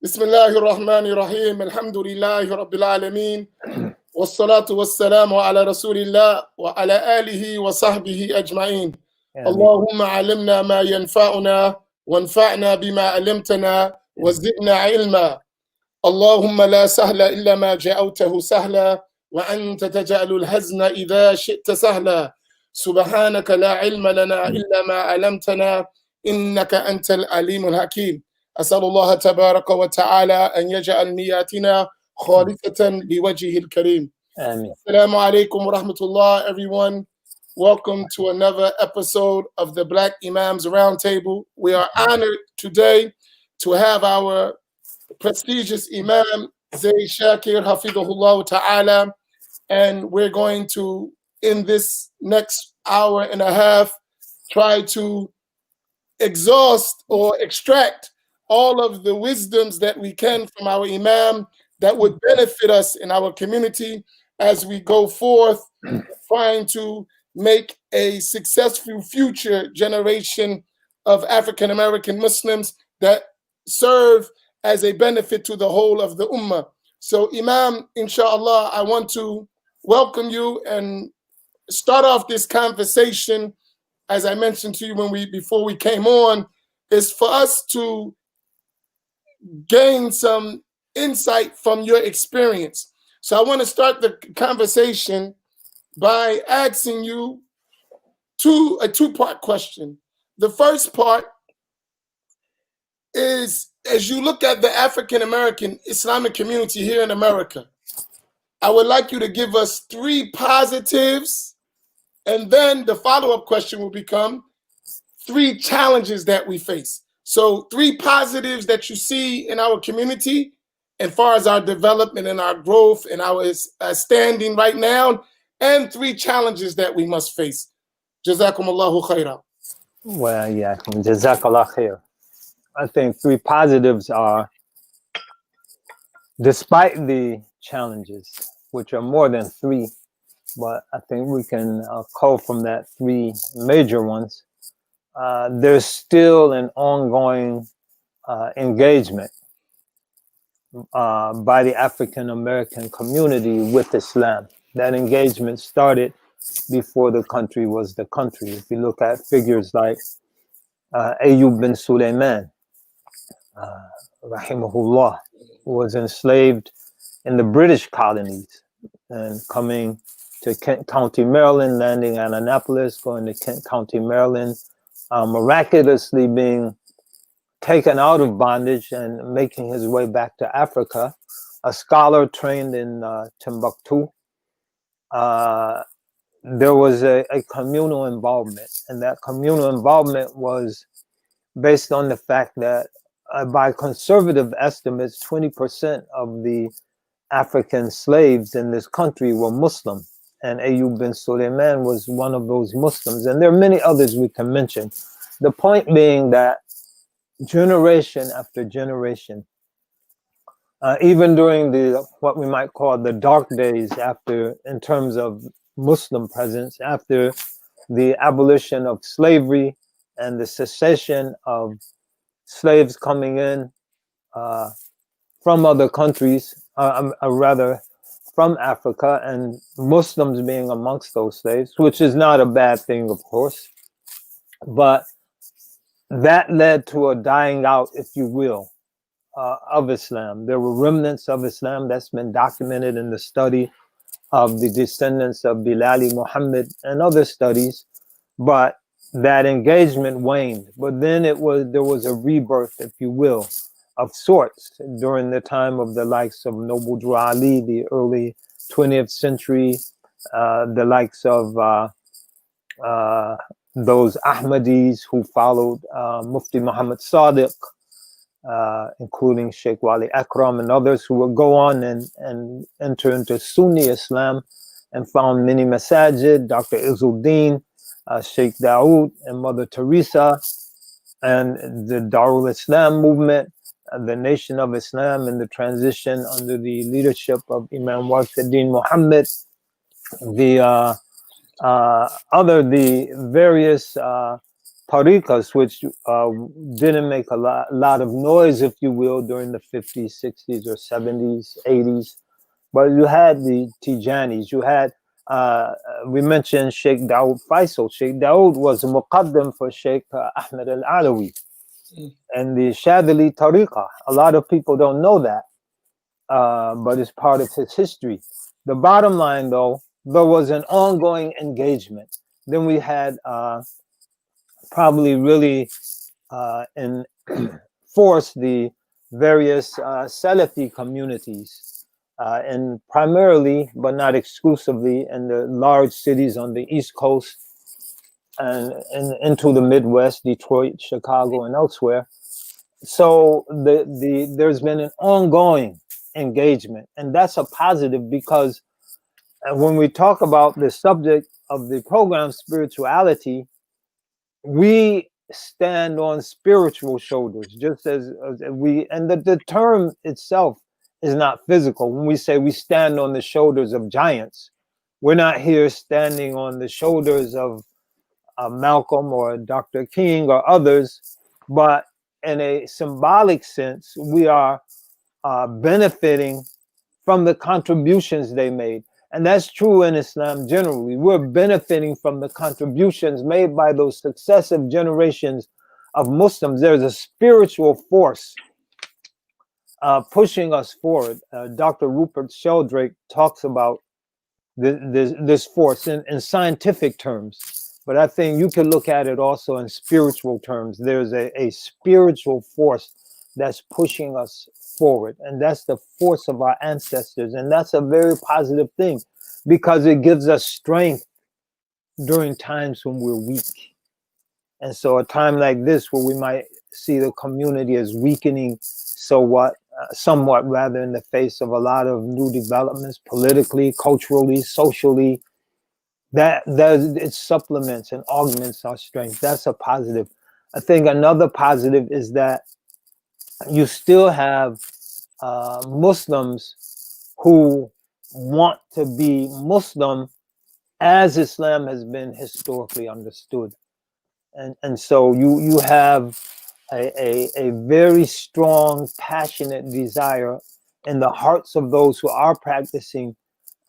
بسم الله الرحمن الرحيم الحمد لله رب العالمين والصلاة والسلام على رسول الله وعلى آله وصحبه أجمعين اللهم علمنا ما ينفعنا وانفعنا بما علمتنا وزدنا علما اللهم لا سهل إلا ما جعلته سهلا وأنت تجعل الحزن إذا شئت سهلا سبحانك لا علم لنا إلا ما علمتنا إنك أنت العليم الحكيم أسأل الله تبارك وتعالى أن يجعل نياتنا خالصة لوجهه الكريم. Amen. Assalamu alaikum wa rahmatullah, everyone. Welcome to another episode of the Black Imams Roundtable. We are honored today to have our prestigious Imam Zaid Shakir, Hafidhullah Ta'ala, and we're going to, in this next hour and a half, try to exhaust or extract all of the wisdoms that we can from our Imam that would benefit us in our community as we go forth trying to make a successful future generation of African American Muslims that serve as a benefit to the whole of the Ummah. So Imam, inshallah, I want to welcome you and start off this conversation, as I mentioned to you before we came on, is for us to gain some insight from your experience. So I want to start the conversation by asking you a two-part question. The first part is, as you look at the African American Islamic community here in America, I would like you to give us 3 positives, and then the follow-up question will become 3 challenges that we face. So 3 positives that you see in our community as far as our development and our growth and our standing right now, and 3 challenges that we must face. Jazakumullahu khaira. Well, yeah, Jazakallah khair. I think 3 positives are, despite the challenges, which are more than 3, but I think we can cull from that 3 major ones. There's still an ongoing engagement by the African American community with Islam. That engagement started before the country was the country. If you look at figures like Ayyub bin Sulaiman, rahimahullah, who was enslaved in the British colonies and coming to Kent County, Maryland, landing at Annapolis, going to Kent County, Maryland, miraculously being taken out of bondage and making his way back to Africa, a scholar trained in Timbuktu. There was a communal involvement, and that communal involvement was based on the fact that by conservative estimates, 20% of the African slaves in this country were Muslim, and Ayyub bin Sulaiman was one of those Muslims, and there are many others we can mention. The point being that generation after generation, even during the what we might call the dark days after, in terms of Muslim presence, after the abolition of slavery and the cessation of slaves coming in from other countries, rather from Africa, and Muslims being amongst those slaves, which is not a bad thing, of course, but that led to a dying out, if you will, of Islam. There were remnants of Islam that's been documented in the study of the descendants of Bilali Muhammad and other studies, but that engagement waned. But then there was a rebirth, if you will, of sorts during the time of the likes of Noble Drew Ali, the early 20th century, the likes of those Ahmadis who followed Mufti Muhammad Sadiq, including Sheikh Wali Akram and others, who would go on and enter into Sunni Islam and found many masajid, Dr. Izzuddin, Sheikh Dawood and Mother Teresa, and the Darul Islam movement, the Nation of Islam, and the transition under the leadership of Imam Wasiddin Muhammad, the various tariqas, which didn't make a lot of noise, if you will, during the 50s, 60s, or 70s, 80s. But you had the Tijanis. You had, we mentioned Sheikh Dawood Faisal. Sheikh Dawood was a muqaddam for Sheikh Ahmed al-Alawi and the Shadili tariqa. A lot of people don't know that, but it's part of his history. The bottom line, though, there was an ongoing engagement. Then we had probably really enforced the various Salafi communities, and primarily, but not exclusively, in the large cities on the East Coast and into the Midwest, Detroit, Chicago, and elsewhere. So there's been an ongoing engagement, and that's a positive, because when we talk about the subject of the program, spirituality, we stand on spiritual shoulders, just as we, and the term itself is not physical. When we say we stand on the shoulders of giants, we're not here standing on the shoulders of Malcolm or Dr. King or others, but in a symbolic sense, we are benefiting from the contributions they made. And that's true in Islam generally. We're benefiting from the contributions made by those successive generations of Muslims. There's a spiritual force pushing us forward. Dr. Rupert Sheldrake talks about this force in scientific terms, but I think you can look at it also in spiritual terms. There's a spiritual force that's pushing us forward, and that's the force of our ancestors, and that's a very positive thing, because it gives us strength during times when we're weak. And so a time like this, where we might see the community as weakening somewhat rather, in the face of a lot of new developments politically, culturally, socially, that it supplements and augments our strength. That's a positive. I think another positive is that you still have Muslims who want to be Muslim as Islam has been historically understood. And so you have a very strong, passionate desire in the hearts of those who are practicing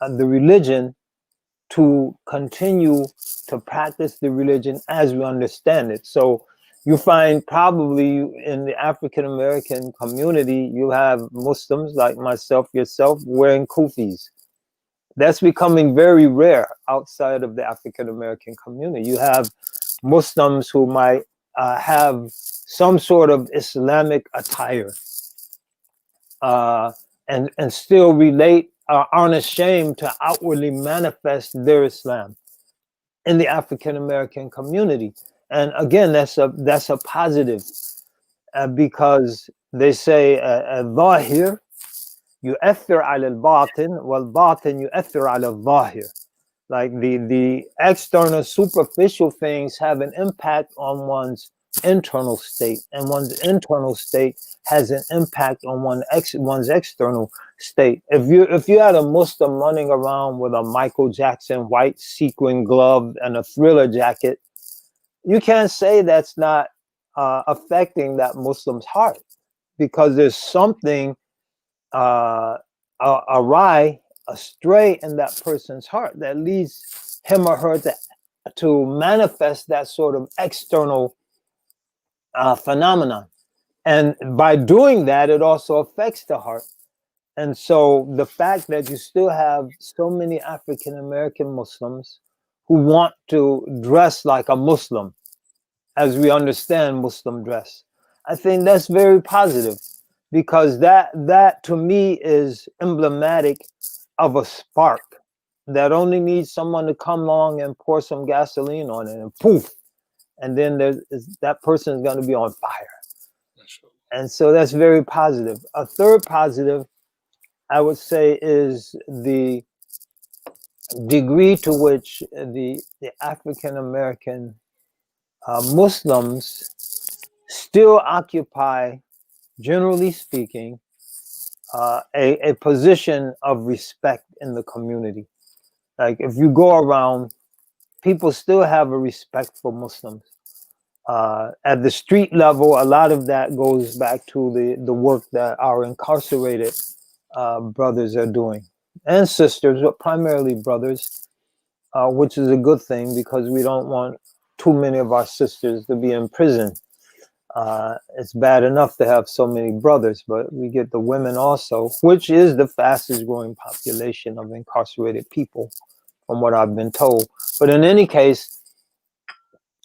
the religion to continue to practice the religion as we understand it. So you find probably in the African American community, you have Muslims like myself, yourself, wearing kufis. That's becoming very rare outside of the African American community. You have Muslims who might have some sort of Islamic attire, and still relate, aren't ashamed to outwardly manifest their Islam in the African American community. And again, that's a positive, because they say الظاهر يؤثر على الباطن والباطن يؤثر على الظاهر. Like the external, superficial things have an impact on one's internal state, and one's internal state has an impact on one's external state. If you had a Muslim running around with a Michael Jackson white sequin glove and a Thriller jacket, you can't say that's not affecting that Muslim's heart, because there's something astray in that person's heart that leads him or her to manifest that sort of external phenomenon. And by doing that, it also affects the heart. And so the fact that you still have so many African American Muslims who want to dress like a Muslim, as we understand Muslim dress, I think that's very positive, because that to me is emblematic of a spark that only needs someone to come along and pour some gasoline on it, and poof, and then that person is going to be on fire. And so that's very positive. A third positive, I would say, is the degree to which the African American Muslims still occupy, generally speaking, a position of respect in the community. Like if you go around, people still have a respect for Muslims. At the street level, a lot of that goes back to the work that our incarcerated brothers are doing, and sisters, but primarily brothers, which is a good thing because we don't want too many of our sisters to be in prison. It's bad enough to have so many brothers, but we get the women also, which is the fastest growing population of incarcerated people, from what I've been told. But in any case,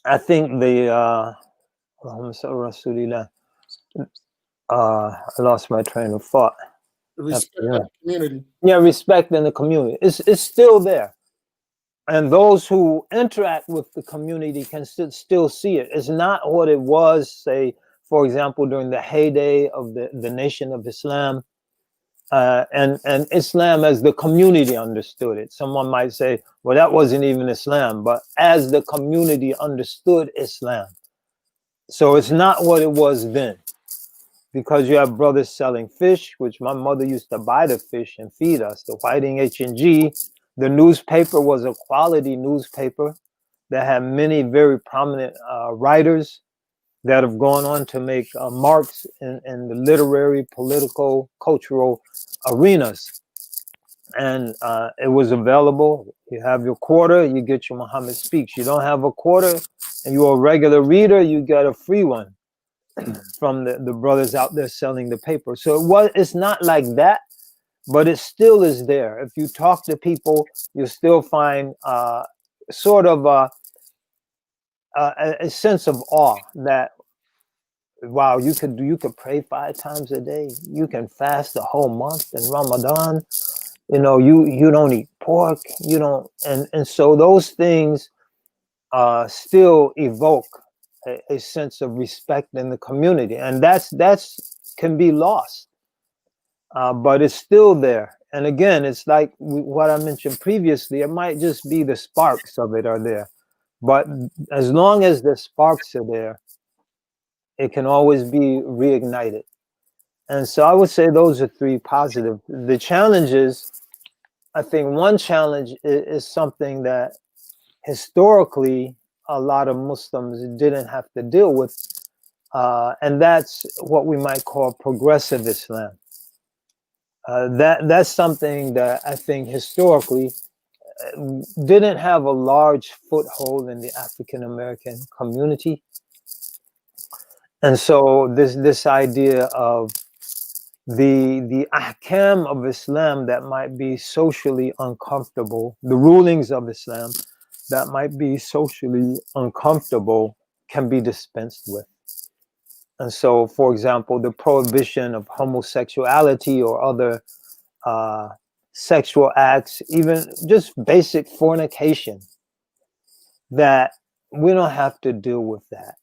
I think I lost my train of thought. Respect the community. Yeah, respect in the community. It's still there. And those who interact with the community can still see it. It's not what it was, say, for example, during the heyday of the Nation of Islam, and Islam as the community understood it. Someone might say, well, that wasn't even Islam, but as the community understood Islam. So it's not what it was then, because you have brothers selling fish, which my mother used to buy the fish and feed us, the Whiting H&G. The newspaper was a quality newspaper that had many very prominent writers that have gone on to make marks in the literary, political, cultural arenas. And it was available. You have your quarter, you get your Muhammad Speaks. You don't have a quarter and you're a regular reader, you get a free one from the brothers out there selling the paper. So it's not like that, but it still is there. If you talk to people, you'll still find sort of a sense of awe that, wow, you could pray 5 times a day. You can fast a whole month in Ramadan. You know, you don't eat pork. You don't, and so those things still evoke a sense of respect in the community, and that's can be lost, but it's still there. And again, it's like what I mentioned previously. It might just be the sparks of it are there, but as long as the sparks are there, it can always be reignited. And so I would say those are 3 positive. The challenges, I think one challenge is something that historically a lot of Muslims didn't have to deal with, and that's what we might call progressive Islam. That's something that I think historically didn't have a large foothold in the African American community. And so this idea of the ahkam of Islam that might be socially uncomfortable, the rulings of Islam that might be socially uncomfortable, can be dispensed with. And so, for example, the prohibition of homosexuality or other sexual acts, even just basic fornication, that we don't have to deal with that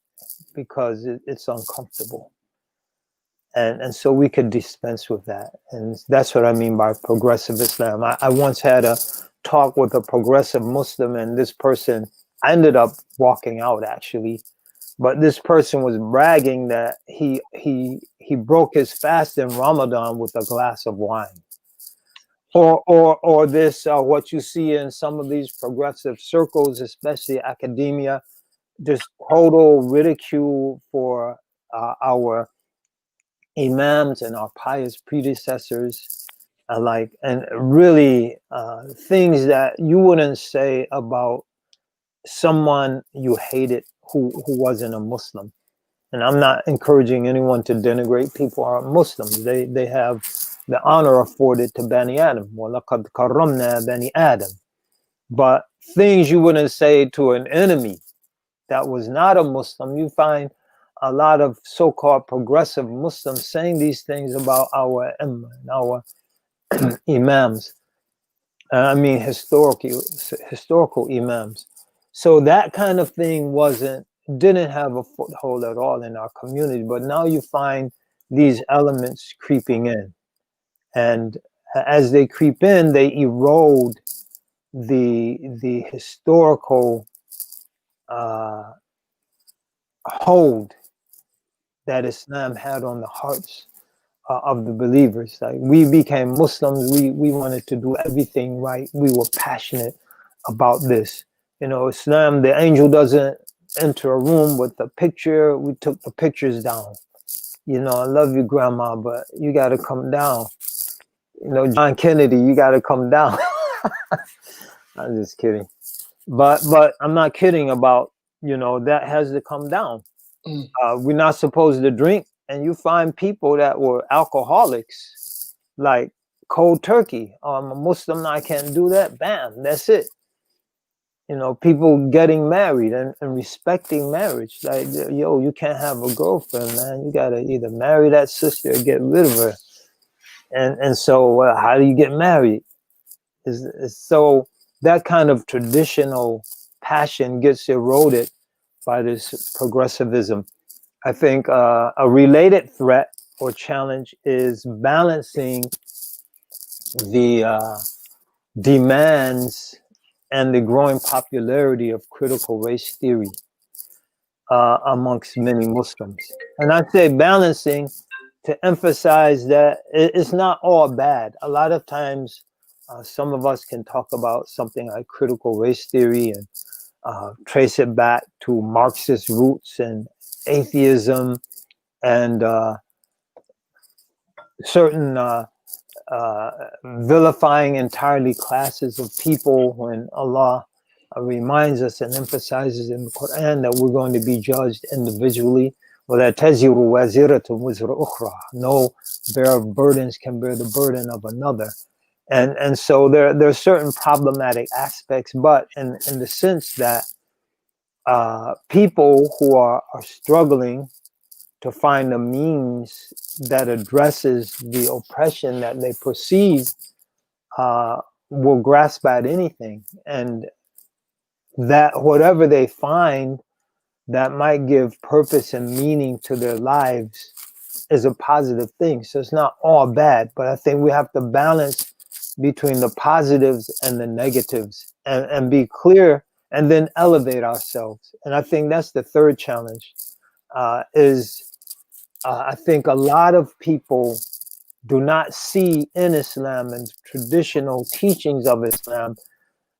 because it's uncomfortable. And so we could dispense with that. And that's what I mean by progressive Islam. I once had a talk with a progressive Muslim, and this person, I ended up walking out actually, but this person was bragging that he broke his fast in Ramadan with a glass of wine. Or this, what you see in some of these progressive circles, especially academia, just total ridicule for our imams and our pious predecessors, and really things that you wouldn't say about someone you hated who wasn't a Muslim. And I'm not encouraging anyone to denigrate people who are Muslims. They have the honor afforded to Bani Adam. وَلَقَدْ كَرَّمْنَا Bani Adam. But things you wouldn't say to an enemy that was not a Muslim, you find a lot of so-called progressive Muslims saying these things about our imams. I mean historical imams. So that kind of thing didn't have a foothold at all in our community. But now you find these elements creeping in, and as they creep in, they erode the historical hold that Islam had on the hearts of the believers. Like, we became Muslims, we wanted to do everything right. We were passionate about this. You know, Islam, the angel doesn't enter a room with a picture. We took the pictures down. You know, I love you, Grandma, but you got to come down. You know, John Kennedy, you got to come down. I'm just kidding. But I'm not kidding about, you know, that has to come down. Mm. We're not supposed to drink. And you find people that were alcoholics, like cold turkey. Oh, I'm a Muslim, I can't do that. Bam, that's it. You know, people getting married and respecting marriage. Like, yo, you can't have a girlfriend, man. You got to either marry that sister or get rid of her. And so how do you get married? Is so that kind of traditional passion gets eroded by this progressivism. I think a related threat or challenge is balancing the demands and the growing popularity of critical race theory amongst many Muslims. And I say balancing to emphasize that it's not all bad. A lot of times, some of us can talk about something like critical race theory and trace it back to Marxist roots and atheism and certain vilifying entirely classes of people when Allah reminds us and emphasizes in the Quran that we're going to be judged individually. وَلَا تَزِرُ وَازِرَةٌ وِزْرَ أُخْرَى. No bearer of burdens can bear the burden of another. And so there are certain problematic aspects, but in the sense that people who are struggling to find a means that addresses the oppression that they perceive will grasp at anything. And that whatever they find that might give purpose and meaning to their lives is a positive thing. So it's not all bad, but I think we have to balance between the positives and the negatives and be clear and then elevate ourselves. And I think that's the third challenge I think a lot of people do not see in Islam and traditional teachings of Islam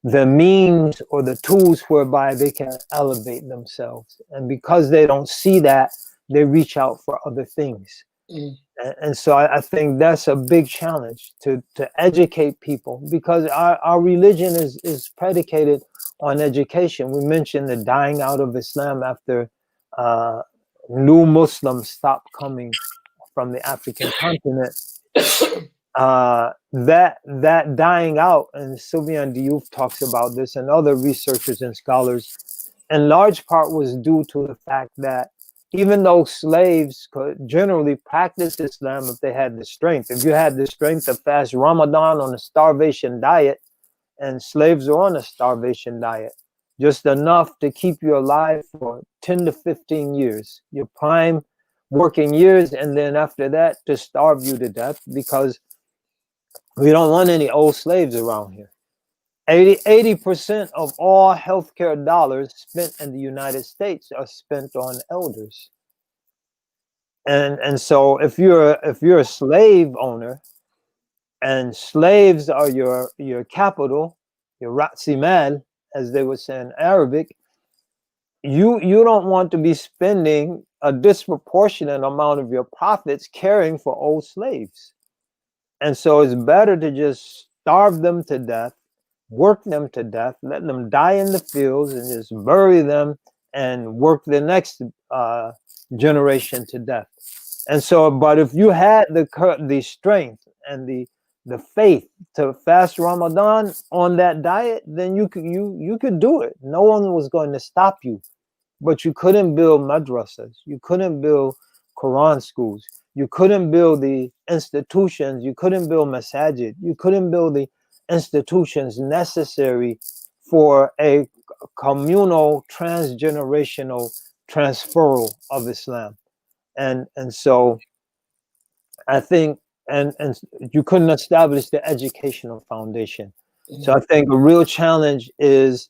the means or the tools whereby they can elevate themselves. And because they don't see that, they reach out for other things. Mm. And so I think that's a big challenge to educate people, because our religion is predicated on education. We mentioned the dying out of Islam after new Muslims stopped coming from the African continent. That dying out, and Sylvian Diouf talks about this, and other researchers and scholars, in large part was due to the fact that even though slaves could generally practice Islam if they had the strength, if you had the strength to fast Ramadan on a starvation diet, and slaves are on a starvation diet, just enough to keep you alive for 10 to 15 years, your prime working years, and then after that to starve you to death, because we don't want any old slaves around here. 80% of all healthcare dollars spent in the United States are spent on elders. And so if you're a slave owner, and slaves are your capital, your ratsimal, as they would say in Arabic, you don't want to be spending a disproportionate amount of your profits caring for old slaves. And so it's better to just starve them to death, work them to death, let them die in the fields, and just bury them and work the next generation to death. And so, but if you had the strength and the faith to fast Ramadan on that diet, then you could do it. No one was going to stop you. But you couldn't build madrasas. You couldn't build Quran schools. You couldn't build the institutions. You couldn't build masajid. You couldn't build the institutions necessary for a communal, transgenerational transferal of Islam. And so I think, and you couldn't establish the educational foundation. So I think a real challenge is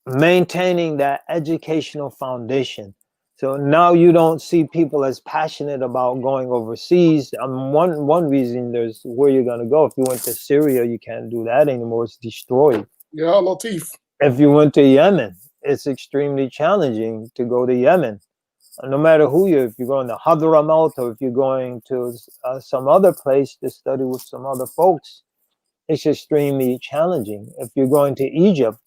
maintaining that educational foundation. So now you don't see people as passionate about going overseas. One reason there's where you're going to go. If you went to Syria, you can't do that anymore. It's destroyed. Yeah, Latif. If you went to Yemen, it's extremely challenging to go to Yemen. No matter who if you're going to Hadramaut or if you're going to some other place to study with some other folks, it's extremely challenging. If you're going to Egypt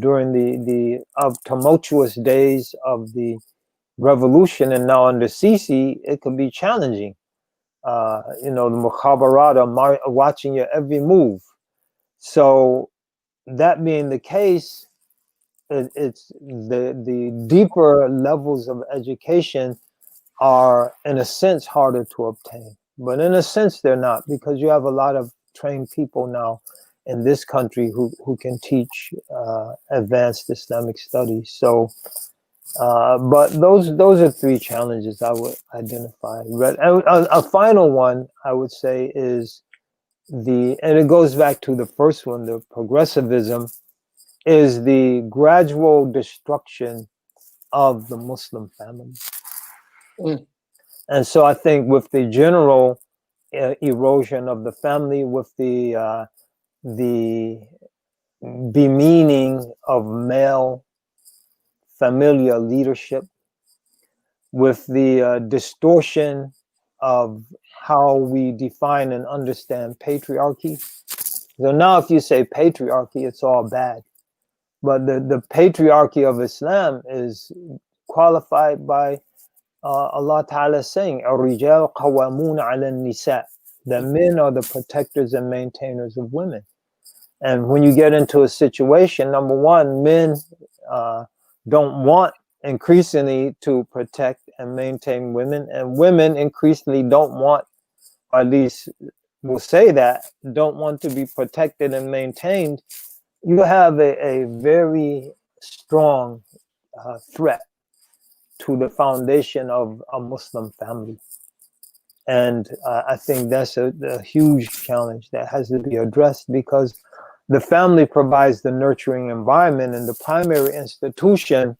during the tumultuous days of the revolution and now under Sisi, it could be challenging. The mukhabarat are watching your every move. So that being the case, it's the deeper levels of education are in a sense harder to obtain, but in a sense they're not, because you have a lot of trained people now in this country who can teach advanced Islamic studies. So but those are three challenges I would identify. A final one I would say is and it goes back to the first one, the progressivism, is the gradual destruction of the Muslim family. Mm. And so I think with the general erosion of the family, with the demeaning of male familial leadership, with the distortion of how we define and understand patriarchy. So now if you say patriarchy, it's all bad. But the patriarchy of Islam is qualified by Allah Ta'ala saying, "Ar-rijal qawamun 'ala an-nisa." The men are the protectors and maintainers of women. And when you get into a situation, number one, men don't want increasingly to protect and maintain women, and women increasingly don't want, or at least will say that, don't want to be protected and maintained. You have a very strong threat to the foundation of a Muslim family. And I think that's a huge challenge that has to be addressed, because the family provides the nurturing environment and the primary institution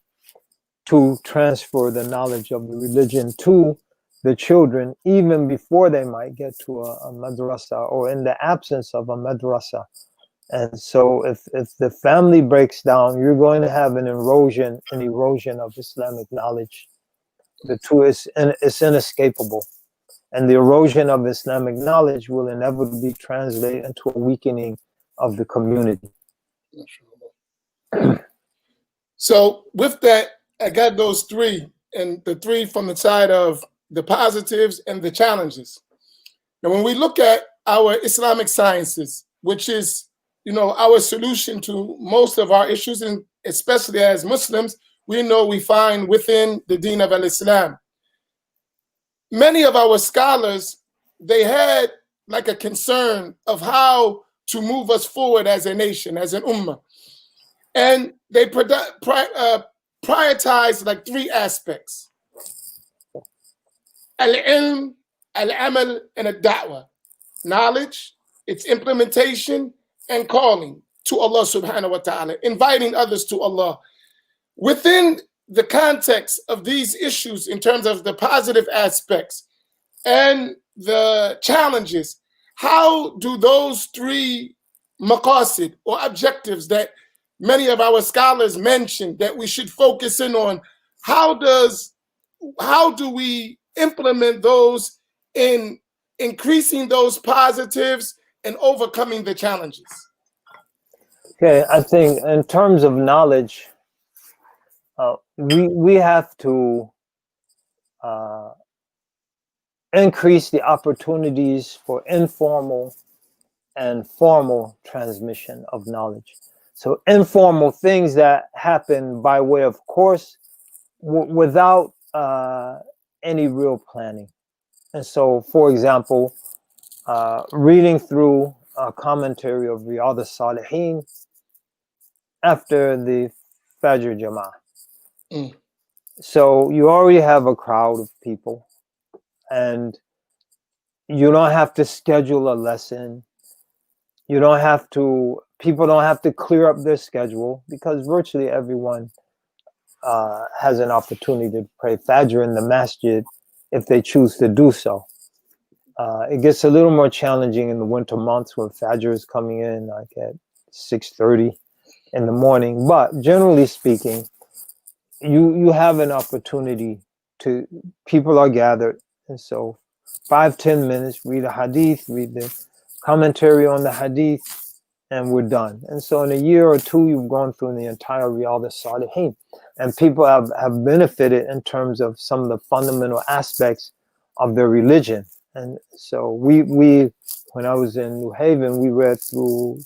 to transfer the knowledge of the religion to the children, even before they might get to a madrasa, or in the absence of a madrasa. And so if the family breaks down, you're going to have an erosion of Islamic knowledge. The two is inescapable. And the erosion of Islamic knowledge will inevitably translate into a weakening of the community. So with that, I got those three, and the three from the side of the positives and the challenges. Now, when we look at our Islamic sciences, which is, our solution to most of our issues, and especially as Muslims, we know we find within the Deen of al-Islam. Many of our scholars, they had like a concern of how to move us forward as a nation, as an ummah. And they prioritize like three aspects: al-ilm, al-amal, and al-da'wah. Knowledge, its implementation, and calling to Allah subhanahu wa ta'ala, inviting others to Allah. Within the context of these issues, in terms of the positive aspects and the challenges, how do those three maqasid or objectives that many of our scholars mentioned that we should focus in on, how do we implement those in increasing those positives and overcoming the challenges? Okay, I think in terms of knowledge, we have to increase the opportunities for informal and formal transmission of knowledge. So informal things that happen by way of course, without any real planning. And so, for example, reading through a commentary of Riyadh al-Salihin after the Fajr Jama'ah. Mm. So you already have a crowd of people, and you don't have to schedule a lesson. People don't have to clear up their schedule, because virtually everyone has an opportunity to pray Fajr in the masjid if they choose to do so. It gets a little more challenging in the winter months when Fajr is coming in like at 6:30. in the morning. But generally speaking, you have an opportunity to, people are gathered, and so 5-10 minutes, read a hadith, read the commentary on the hadith, and we're done. And so in a year or two, you've gone through the entire Riyadh al-Salihin, and people have benefited in terms of some of the fundamental aspects of their religion. And so we when I was in New Haven, we read through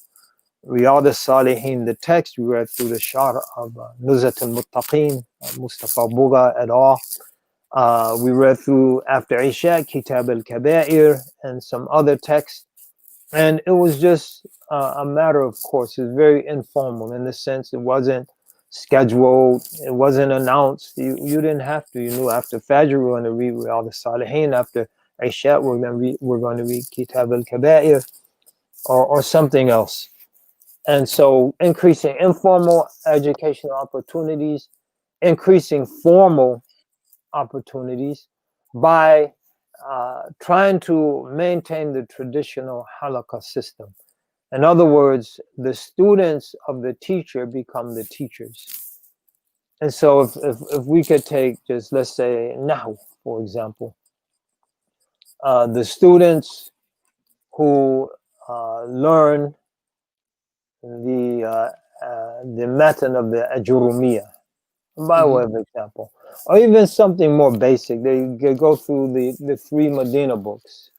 Riyadh al-Salihin, the text. We read through the Sharh of Nuzhat al-Muttaqeen, Mustafa Buga et al. We read through, after Isha, Kitab al-Kaba'ir and some other texts. And it was just a matter of course. It's very informal in the sense it wasn't scheduled, it wasn't announced. You didn't have to. You knew after Fajr we're going to read Riyadh al-Salihin, after Isha we're going to read Kitab al-Kaba'ir or something else. And so increasing informal educational opportunities, increasing formal opportunities by trying to maintain the traditional halakha system. In other words, the students of the teacher become the teachers. And so if we could take just, let's say, Nahu, for example, the students who learn the method of the Ajurumiyah, by way of example, or even something more basic. They go through the 3 Medina books,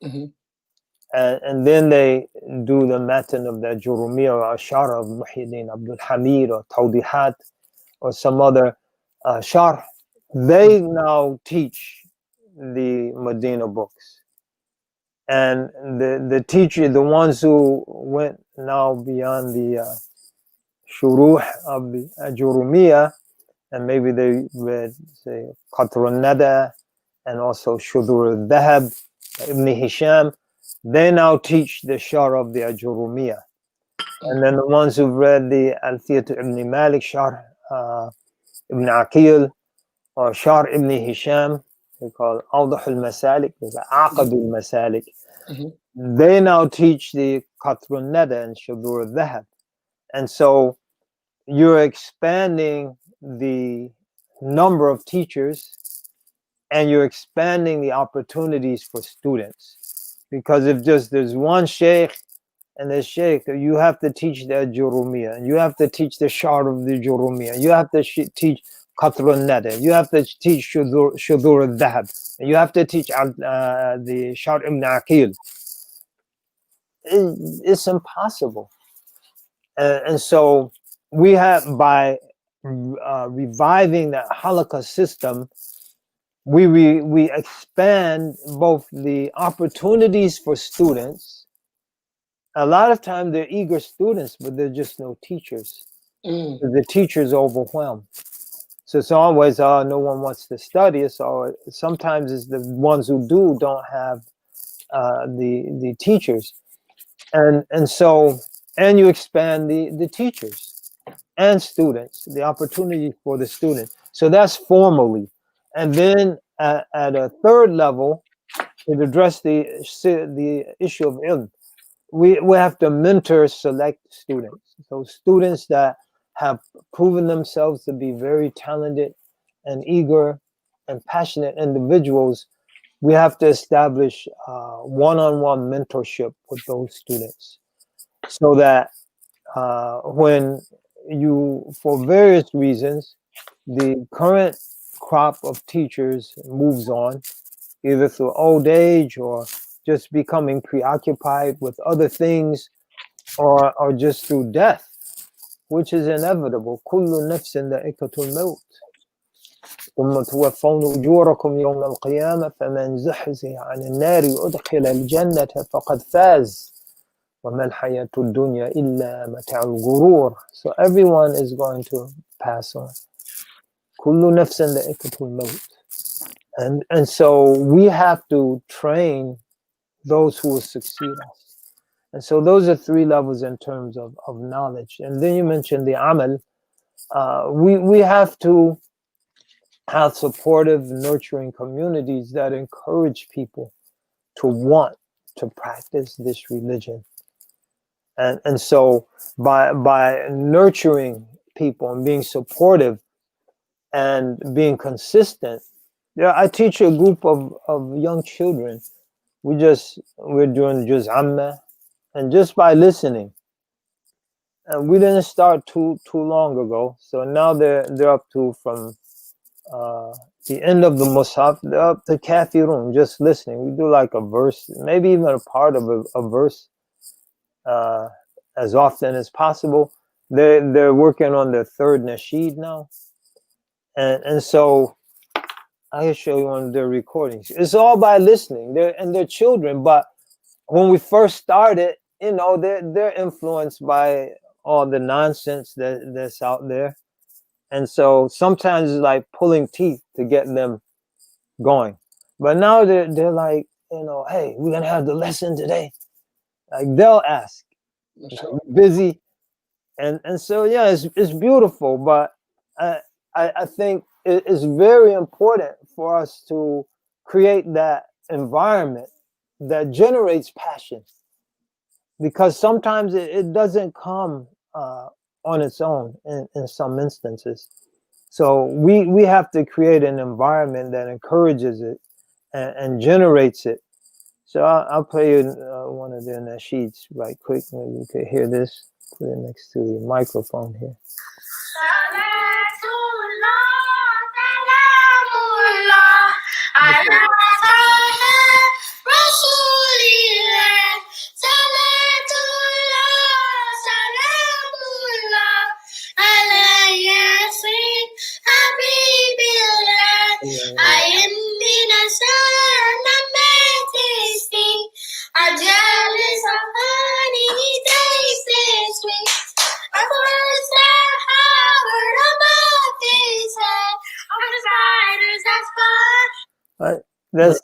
and then they do the method of the Ajurumiyah or Ashara of Muhyiddin Abdul Hamid or Tawdihat or some other Sharh. They now teach the Medina books. And the teacher, the ones who went now beyond the Shuruh of the Ajurumiyah, and maybe they read, say, Qatr al-Nada and also Shudur al-Dhahab, Ibn Hisham, they now teach the Sharh of the Ajurumiyah. And then the ones who've read the Alfiyat Ibn Malik, Sharh Ibn Aqil, or Sharh Ibn Hisham, they call Awdah al-Masalik, Aqad al-Masalik. They now teach the Qatr al-Nada and Shudur al-Dhahab. And so you're expanding the number of teachers and you're expanding the opportunities for students. Because if just there's one sheikh and the sheikh, you have to teach the Jurumiyah, and you have to teach the Sharh of the Jurumiyah, you have to teach Qatr al-Nada, you have to teach Shudur al-Dhahab, and you have to teach the Sharh ibn Aqil. It's impossible. And so we have, by reviving that halakha system, we expand both the opportunities for students. A lot of times they're eager students, but they're just no teachers. The teachers are overwhelmed. So it's always, no one wants to study. So sometimes it's the ones who do don't have the teachers. And so, and you expand the teachers and students, the opportunity for the student. So that's formally. And then at a third level, to address the issue of ilm, we have to mentor select students. So students that have proven themselves to be very talented and eager and passionate individuals, we have to establish one-on-one mentorship with those students, so that when you, for various reasons, the current crop of teachers moves on, either through old age or just becoming preoccupied with other things, or just through death, which is inevitable. كل نفس ذائقة الموت ثم توفون أجوركم يوم القيامة فمن زحزح عن النار وأدخل الجنة فقد فاز وما الحياة الدنيا إلا متاع الغرور. So everyone is going to pass on. كل نفس ذائقة الموت. And so we have to train those who will succeed us. And so those are 3 levels in terms of knowledge. And then you mentioned the amal. We have to have supportive, nurturing communities that encourage people to want to practice this religion. And so by nurturing people and being supportive and being consistent. Yeah, I teach a group of young children. We're doing juz amma, and just by listening. And we didn't start too long ago, so now they're up to from uh, the end of the Mus'haf, they're up to Kafirun, just listening. We do like a verse, maybe even a part of a verse uh, as often as possible. They're working on their third nasheed now, and so I can show you one of their recordings. It's all by listening. They're children, but when we first started, they're influenced by all the nonsense that's out there. And so sometimes it's like pulling teeth to get them going. But now they're like, hey, we're gonna have the lesson today. Like they'll ask, busy, and so yeah, it's beautiful. But I think it's very important for us to create that environment that generates passion, because sometimes it doesn't come on its own in some instances. So we have to create an environment that encourages it and generates it. So I'll play you one of their nasheeds right quick. Maybe you could hear this. Put it next to the microphone here. Let's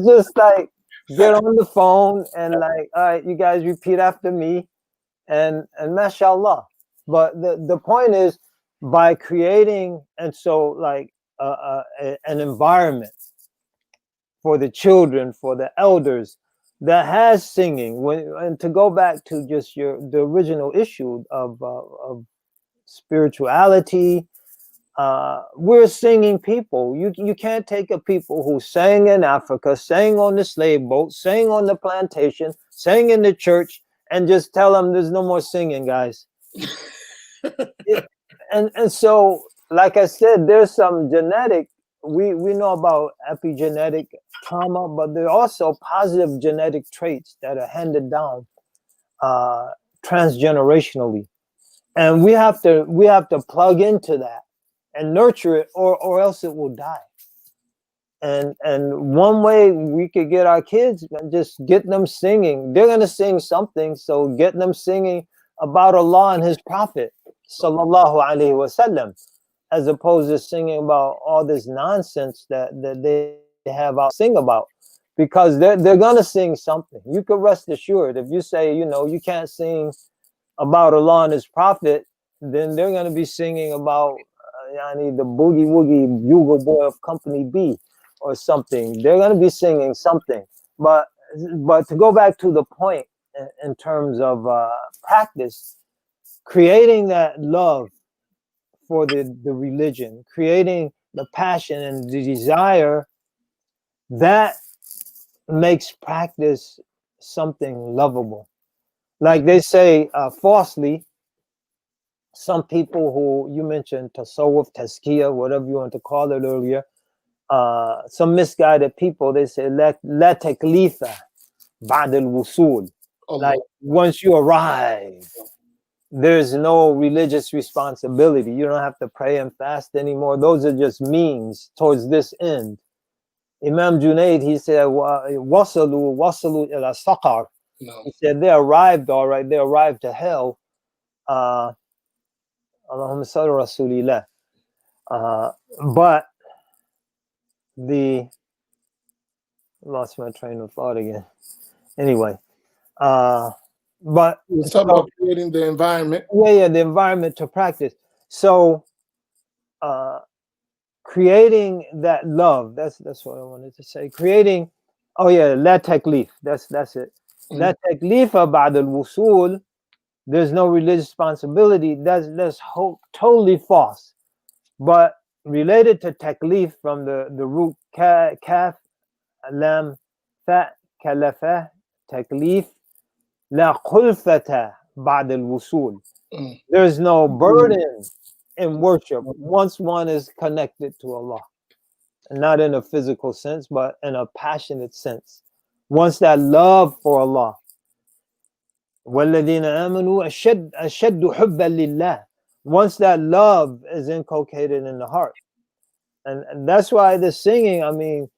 just like get on the phone and like, all right, you guys repeat after me, and mashallah. But the point is, by creating and so like an environment for the children, for the elders that has singing. And to go back to just the original issue of spirituality. We're singing people. You can't take a people who sang in Africa, sang on the slave boat, sang on the plantation, sang in the church, and just tell them there's no more singing, guys. And so, like I said, there's some genetic. We know about epigenetic trauma, but there are also positive genetic traits that are handed down transgenerationally, and we have to plug into that and nurture it, or else it will die. And one way we could get our kids, just get them singing. They're gonna sing something, so get them singing about Allah and His Prophet, sallallahu alaihi wasallam, as opposed to singing about all this nonsense that they have out sing about, because they're gonna sing something. You can rest assured. If you say you can't sing about Allah and His Prophet, then they're gonna be singing about the boogie woogie bugle boy of Company B or something. They're going to be singing something. But to go back to the point in terms of practice, creating that love for the religion, creating the passion and the desire, that makes practice something lovable. Like they say falsely, some people who you mentioned, tasawwuf, tazkiyah, whatever you want to call it earlier, some misguided people, they say la taklifa ba'd al-wusul. Like once you arrive, there's no religious responsibility. You don't have to pray and fast anymore. Those are just means towards this end. Imam Junaid, he said, wasalu ila saqar. He said they arrived, all right, they arrived to hell. Allahumma salli rasulillah. But lost my train of thought again. Anyway, but let's talk about creating the environment. Yeah, the environment to practice. So, creating that love. That's what I wanted to say. Creating. Oh yeah, la taklif. That's it. That taklifa ba'd al-wusul, there's no religious responsibility, that's totally false. But related to taklif from the root kaf, lam, fa, kalafa, taklif, la khulfata ba'd al-wusul. There's no burden in worship once one is connected to Allah. Not in a physical sense, but in a passionate sense. Once that love for Allah. وَالَّذِينَ آمَنُوا أَشَدُّ حُبًّا لِلَّهِ. Once that love is inculcated in the heart. And that's why the singing, I mean,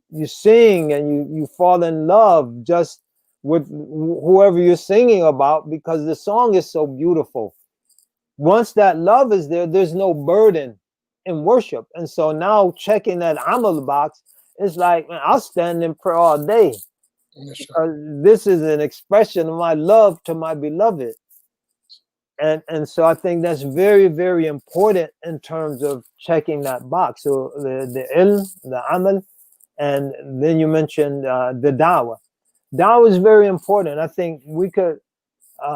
you sing and you fall in love just with whoever you're singing about, because the song is so beautiful. Once that love is there, there's no burden in worship. And so now checking that amal box, it's like, man, I'll stand in prayer all day. Because this is an expression of my love to my beloved. And so I think that's very, very important in terms of checking that box. So the ilm, the amal, and then you mentioned the dawah. Dawah is very important. I think we could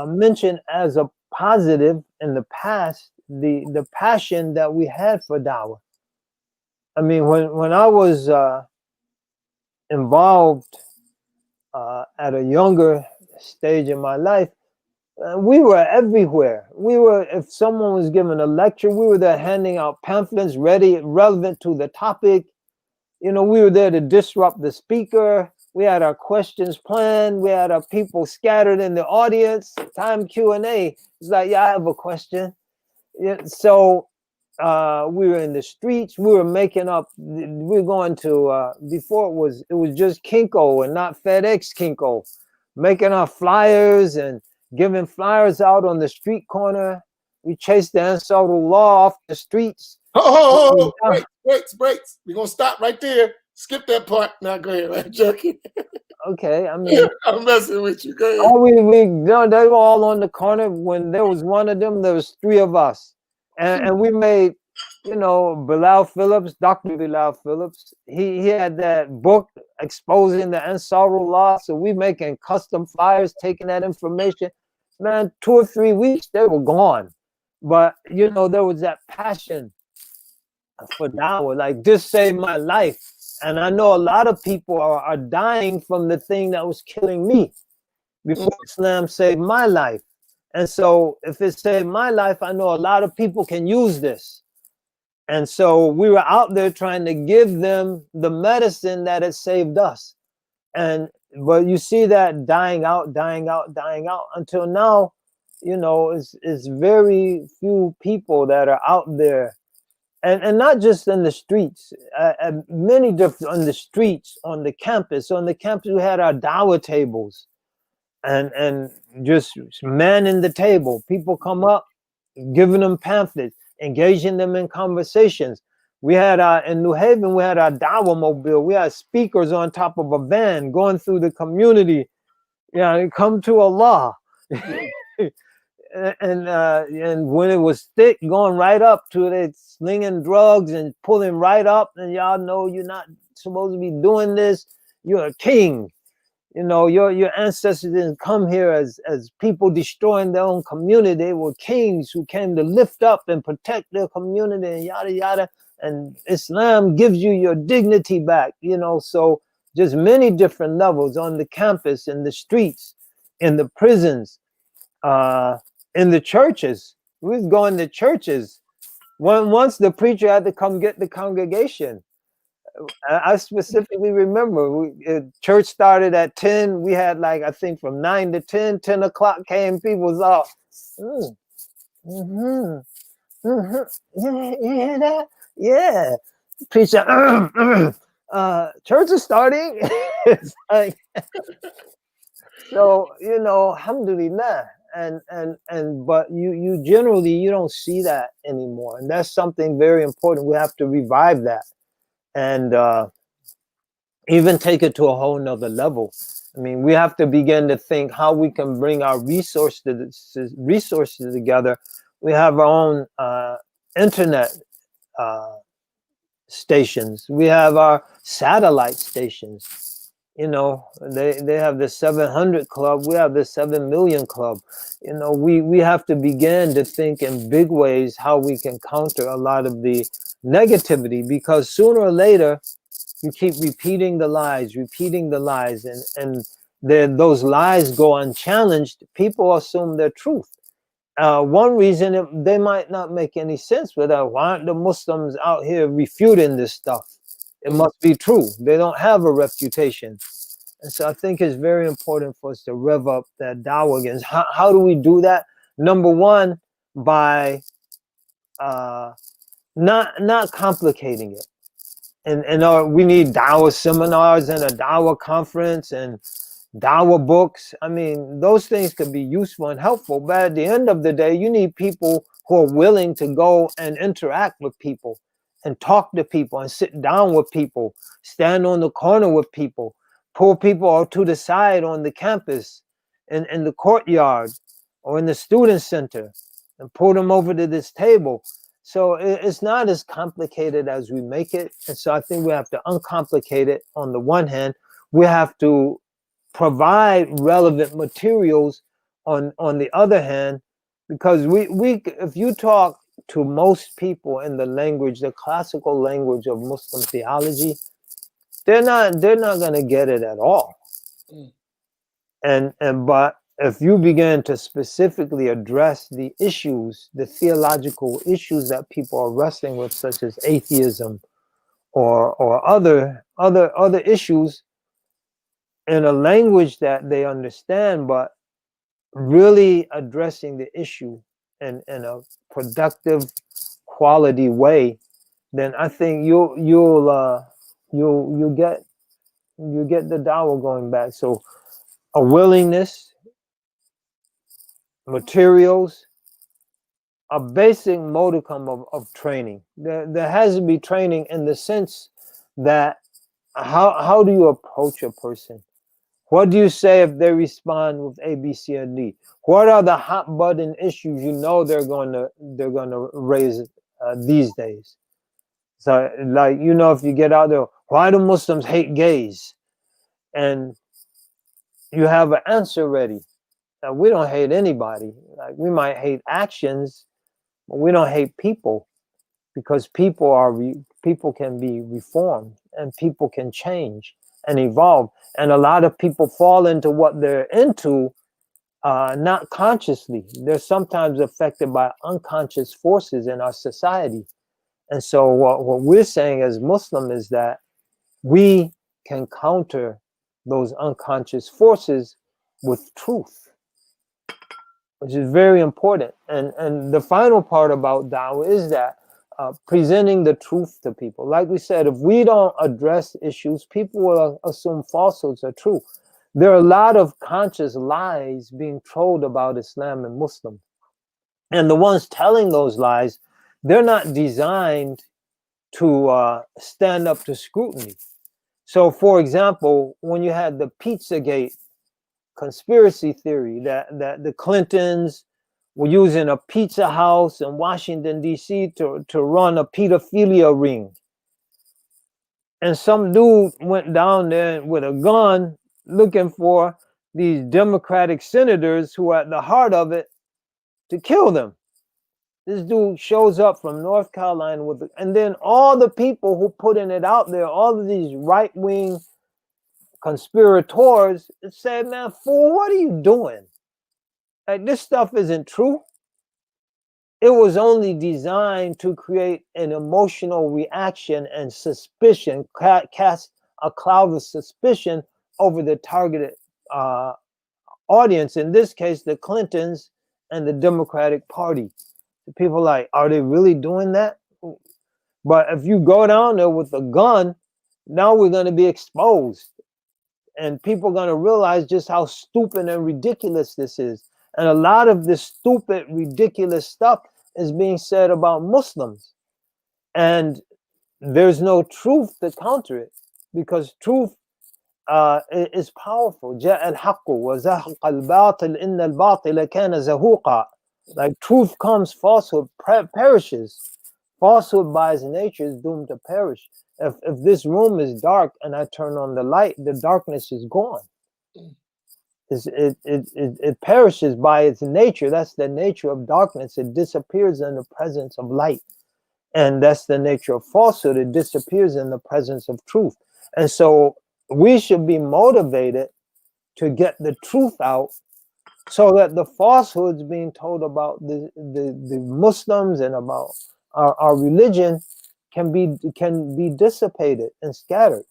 mention as a positive in the past the passion that we had for dawah. I mean, when I was involved at a younger stage in my life, we were everywhere. If someone was giving a lecture, we were there handing out pamphlets relevant to the topic. You know, we were there to disrupt the speaker. We had our questions planned. We had our people scattered in the audience. Time Q&A. It's like, yeah, I have a question. Yeah, so we were in the streets. We were making up. We were going to before it was just Kinko and not FedEx Kinko, making up flyers and giving flyers out on the street corner. We chased the Ansarullah off the streets. Breaks. We're gonna stop right there. Skip that part. Now go ahead. I'm joking. Okay, I mean, I'm messing with you. Go ahead. Oh, they were all on the corner. When there was one of them, there was three of us, and we made, you know, Bilal Phillips, Dr. Bilal Phillips. He had that book exposing the Ansarullah. So we making custom flyers, taking that information. Man, 2 or 3 weeks they were gone, but you know there was that passion for dawah, like this saved my life. And I know a lot of people are dying from the thing that was killing me before Islam saved my life. And so if it saved my life, I know a lot of people can use this. And so we were out there trying to give them the medicine that had saved us. But you see that dying out until now. You know, it's very few people that are out there. And not just in the streets, many different on the streets, on the campus. On the campus, we had our dawah tables, and just manning the table. People come up, giving them pamphlets, engaging them in conversations. We had in New Haven, we had our dawah mobile. We had speakers on top of a van going through the community. Yeah, come to Allah. And when it was thick, going right up to it, slinging drugs and pulling right up, and y'all know you're not supposed to be doing this. You're a king. You know, your ancestors didn't come here as people destroying their own community. They were kings who came to lift up and protect their community, and yada yada. And Islam gives you your dignity back. You know, so just many different levels on the campus, in the streets, in the prisons, in the churches. We was going to churches. Once the preacher had to come get the congregation. I specifically remember church started at 10. We had, like, I think from 9 to 10, 10 o'clock came, people was all, you hear that? Yeah. Preacher, church is starting. It's like, so, you know, alhamdulillah. But you generally, you don't see that anymore. And that's something very important. We have to revive that. And even take it to a whole nother level. I mean, we have to begin to think how we can bring our resources together. We have our own internet stations. We have our satellite stations. You know, they have the 700 club. We have the 7 million club. You know, we have to begin to think in big ways how we can counter a lot of the negativity, because sooner or later you keep repeating the lies, and then those lies go unchallenged. People assume they're truth. One reason they might not make any sense, but why aren't the Muslims out here refuting this stuff? It must be true. They don't have a reputation. And so I think it's very important for us to rev up that dawah again. How do we do that? Number one, by not complicating it. And we need dawah seminars and a dawah conference and dawah books. I mean, those things could be useful and helpful, but at the end of the day, you need people who are willing to go and interact with people and talk to people and sit down with people, stand on the corner with people, pull people to the side on the campus, in the courtyard or in the student center, and pull them over to this table. So it's not as complicated as we make it. And so I think we have to uncomplicate it. On the one hand, we have to provide relevant materials on the other hand, because we if you talk to most people in the language, the classical language of Muslim theology, they're not going to get it at all. And but if you begin to specifically address the issues, the theological issues that people are wrestling with, such as atheism or other issues, in a language that they understand, but really addressing the issue in a productive, quality way, then I think you'll get the dawah going back. So a willingness, materials, a basic modicum of training. There has to be training in the sense that how do you approach a person? What do you say if they respond with A, B, C, and D? What are the hot button issues you know they're going to raise these days? So, like, you know, if you get out there, why do Muslims hate gays? And you have an answer ready. Now, we don't hate anybody. Like, we might hate actions, but we don't hate people, because people can be reformed and people can change and evolve. And a lot of people fall into what they're into not consciously. They're sometimes affected by unconscious forces in our society. And so what we're saying as Muslim is that we can counter those unconscious forces with truth, which is very important. And the final part about dawah is that presenting the truth to people. Like we said, if we don't address issues, people will assume falsehoods are true. There are a lot of conscious lies being told about Islam and Muslims. And the ones telling those lies, they're not designed to stand up to scrutiny. So, for example, when you had the Pizzagate conspiracy theory that the Clintons were using a pizza house in Washington, D.C. to run a pedophilia ring. And some dude went down there with a gun looking for these Democratic senators who are at the heart of it to kill them. This dude shows up from North Carolina and then all the people who putting it out there, all of these right-wing conspirators, said, man, fool, what are you doing? Like, this stuff isn't true. It was only designed to create an emotional reaction and suspicion, cast a cloud of suspicion over the targeted audience, in this case, the Clintons and the Democratic Party. People like, are they really doing that? But if you go down there with a gun, now we're going to be exposed. And people are going to realize just how stupid and ridiculous this is. And a lot of this stupid, ridiculous stuff is being said about Muslims. And there's no truth to counter it, because truth is powerful. جاء الحق وزهق الباطل إن الباطل كان زهوقا. Like, truth comes, falsehood perishes. Falsehood by its nature is doomed to perish. If this room is dark and I turn on the light, the darkness is gone. It perishes by its nature. That's the nature of darkness. It disappears in the presence of light. And that's the nature of falsehood. It disappears in the presence of truth. And so we should be motivated to get the truth out, so that the falsehoods being told about the Muslims and about our religion can be dissipated and scattered.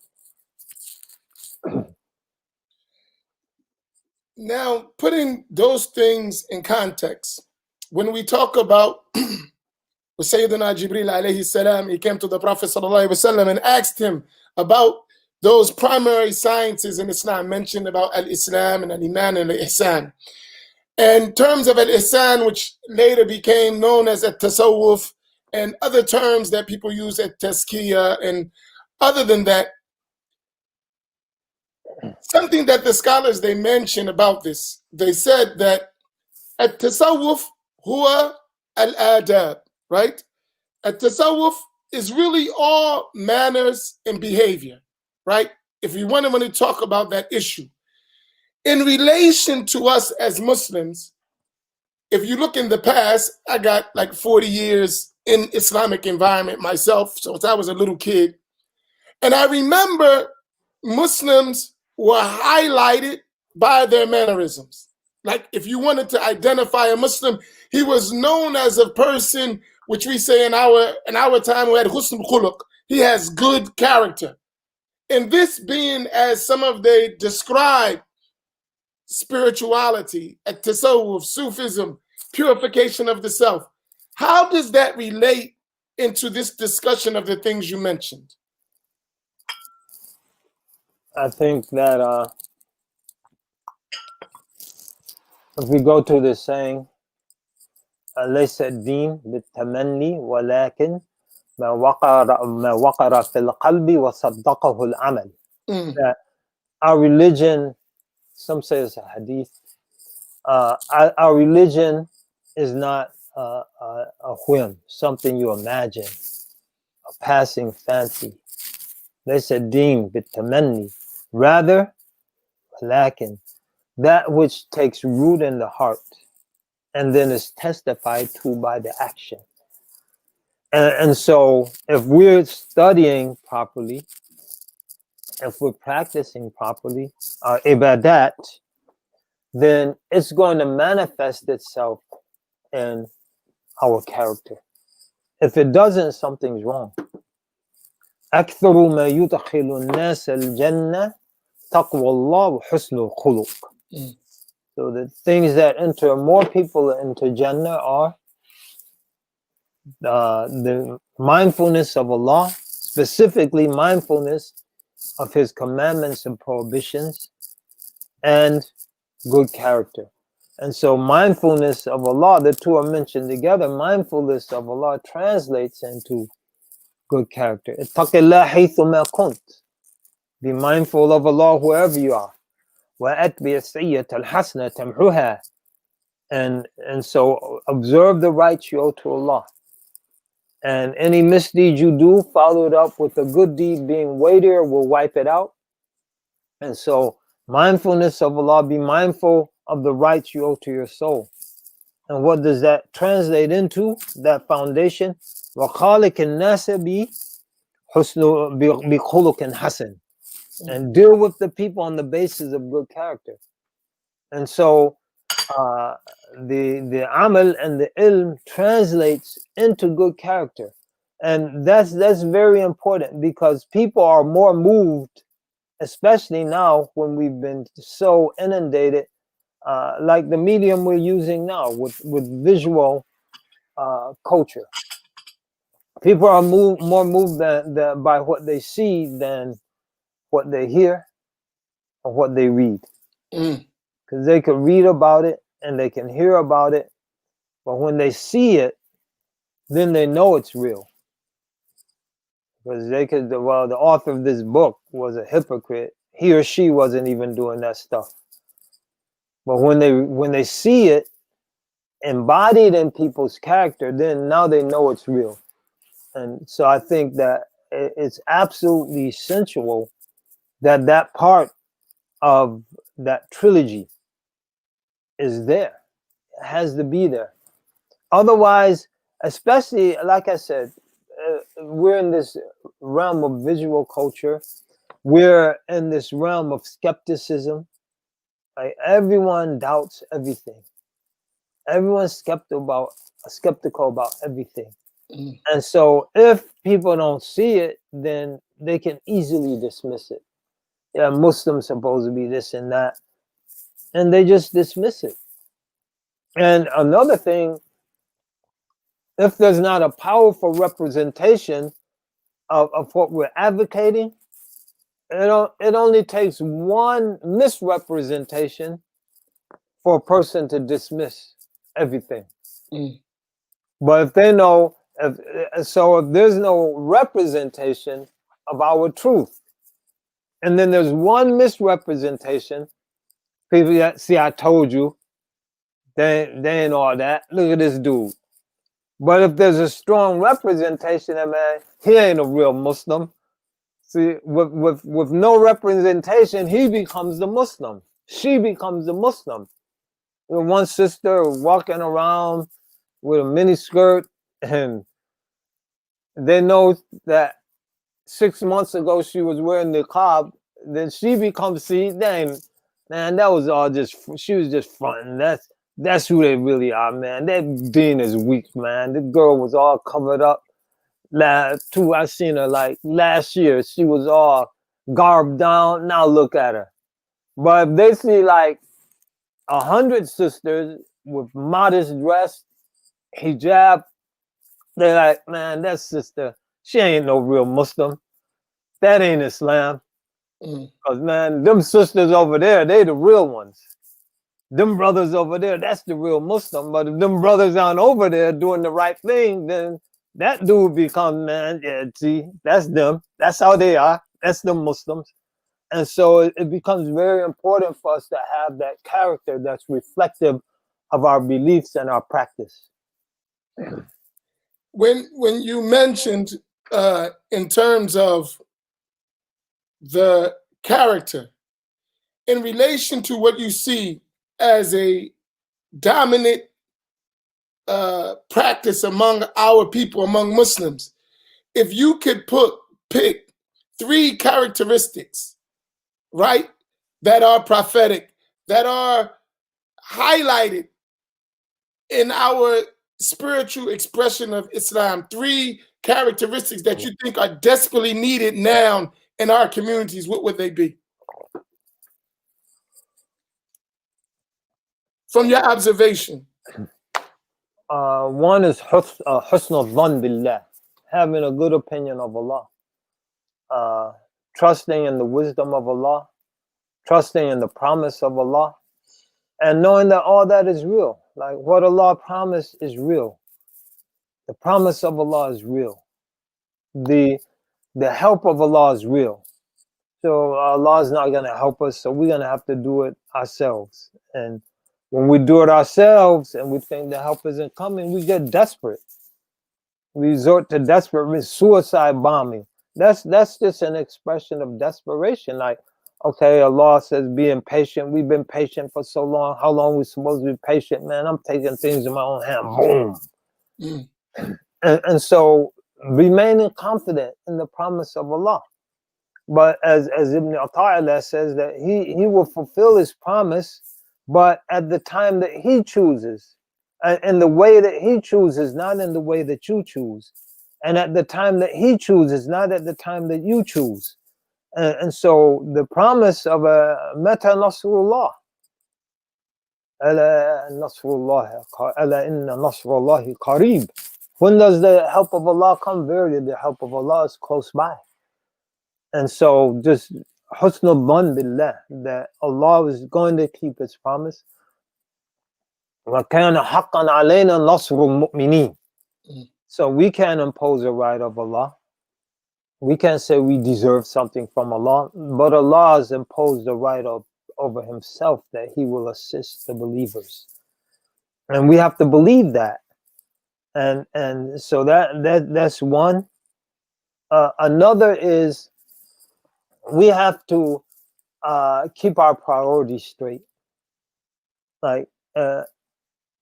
Now, putting those things in context, when we talk about Sayyidina Jibril alayhi salam, he came to the Prophet sallallahu alaihi wasallam and asked him about those primary sciences in Islam, mentioned about al-Islam and al-Iman and al-Ihsan. And in terms of al-Ihsan, which later became known as at-Tasawwuf, and other terms that people use at Tazkiyah, and other than that, something that the scholars, they mention about this, they said that at-Tasawwuf huwa al-adab, right? At-Tasawwuf is really all manners and behavior, right? If you want to talk about that issue. In relation to us as Muslims, if you look in the past, I got like 40 years in Islamic environment myself, so I was a little kid. And I remember Muslims were highlighted by their mannerisms. Like if you wanted to identify a Muslim, he was known as a person, which we say in our time, we had husn khuluq. He has good character. And this being, as some of they describe, spirituality, at-tasawwuf, Sufism, purification of the self. How does that relate into this discussion of the things you mentioned? I think that if we go to the saying, ليس الدين بالتمني ولكن ما وقر في القلب وصدقه العمل. That our religion, some say it's a hadith, our religion is not a whim, something you imagine, a passing fancy. ليس الدين بالتمني, rather ولكن, that which takes root in the heart and then is testified to by the action. And so if we're studying properly, if we're practicing properly our ibadat, then it's going to manifest itself in our character. If it doesn't, something's wrong. أكثر ما يدخل الناس الجنة تقوى الله وحسن الخلق. So the things that enter more people into Jannah are the mindfulness of Allah, specifically mindfulness of His commandments and prohibitions, and good character. And so mindfulness of Allah, the two are mentioned together. Mindfulness of Allah translates into good character. اتق حيثما كنت. Be mindful of Allah wherever you are. وأتبع السيئة الحسنة تمحها. And so observe the rights you owe to Allah. And any misdeed you do, follow it up with a good deed being weightier, will wipe it out. And so mindfulness of Allah, be mindful of the rights you owe to your soul. And what does that translate into? That foundation. وَخَالِقِ النَّاسَ بِخُلُقٍ حَسَنٍ. And deal with the people on the basis of good character. And so the amal and the ilm translates into good character. And that's very important, because people are more moved, especially now when we've been so inundated, like the medium we're using now with visual culture. People are more moved by what they see than what they hear or what they read. Because they can read about it and they can hear about it, but when they see it, then they know it's real. Because the author of this book was a hypocrite. He or she wasn't even doing that stuff. But when they see it embodied in people's character, then now they know it's real. And so I think that it's absolutely essential that that part of that trilogy is there. It has to be there. Otherwise, especially like I said, we're in this realm of visual culture. We're in this realm of skepticism. Like everyone doubts everything. Everyone's skeptical about everything. Mm. And so if people don't see it, then they can easily dismiss it. Yeah, Muslims supposed to be this and that. And they just dismiss it. And another thing, if there's not a powerful representation of what we're advocating, it only takes one misrepresentation for a person to dismiss everything. Mm. But if they know, if there's no representation of our truth, and then there's one misrepresentation, people that see, I told you, they ain't all that. Look at this dude. But if there's a strong representation, that man, he ain't a real Muslim. See, with no representation, he becomes the Muslim. She becomes the Muslim. One sister walking around with a mini skirt, and they know that 6 months ago she was wearing the niqab, then she becomes, see, dang, man, that was all just, she was just fronting. That's who they really are, man. That dean is weak, man. The girl was all covered up. I seen her like last year. She was all garbed down. Now look at her. But if they see like 100 sisters with modest dress, hijab, they're like, man, that sister, she ain't no real Muslim. That ain't Islam. Mm. Because, man, them sisters over there, they the real ones. Them brothers over there, that's the real Muslim. But if them brothers aren't over there doing the right thing, then that dude becomes, man, yeah, see, that's them. That's how they are. That's them Muslims. And so it becomes very important for us to have that character that's reflective of our beliefs and our practice. When you mentioned in terms of the character, in relation to what you see as a dominant practice among our people, among Muslims, if you could pick 3 characteristics, right, that are prophetic, that are highlighted in our spiritual expression of Islam, 3 characteristics that you think are desperately needed now in our communities, what would they be? From your observation. One is husn al-dhan billah, having a good opinion of Allah, trusting in the wisdom of Allah, trusting in the promise of Allah, and knowing that all that is real. Like what Allah promised is real. The promise of Allah is real. The help of Allah is real. So Allah is not going to help us, so we're going to have to do it ourselves. And when we do it ourselves and we think the help isn't coming, we get desperate. We resort to desperate suicide bombing. That's just an expression of desperation. Like, okay, Allah says being patient. We've been patient for so long. How long are we supposed to be patient? Man, I'm taking things in my own hand. Boom. Mm. And so remaining confident in the promise of Allah. But as Ibn Ata'illah says, that he will fulfill his promise, but at the time that he chooses, and the way that he chooses, not in the way that you choose, and at the time that he chooses, not at the time that you choose. And so the promise of a Mata Nasrullah, Ala Nasrullah, Ala inna Nasrullahi Qareeb. When does the help of Allah come? Verily, the help of Allah is close by. And so just husnul dhan billah, that Allah is going to keep his promise. وَكَانَ حَقًّا عَلَيْنَا نَصْرُ الْمُؤْمِنِينَ. So we can't impose a right of Allah. We can't say we deserve something from Allah, but Allah has imposed the right over himself that he will assist the believers. And we have to believe that. And so that's one. Another is we have to keep our priorities straight. Like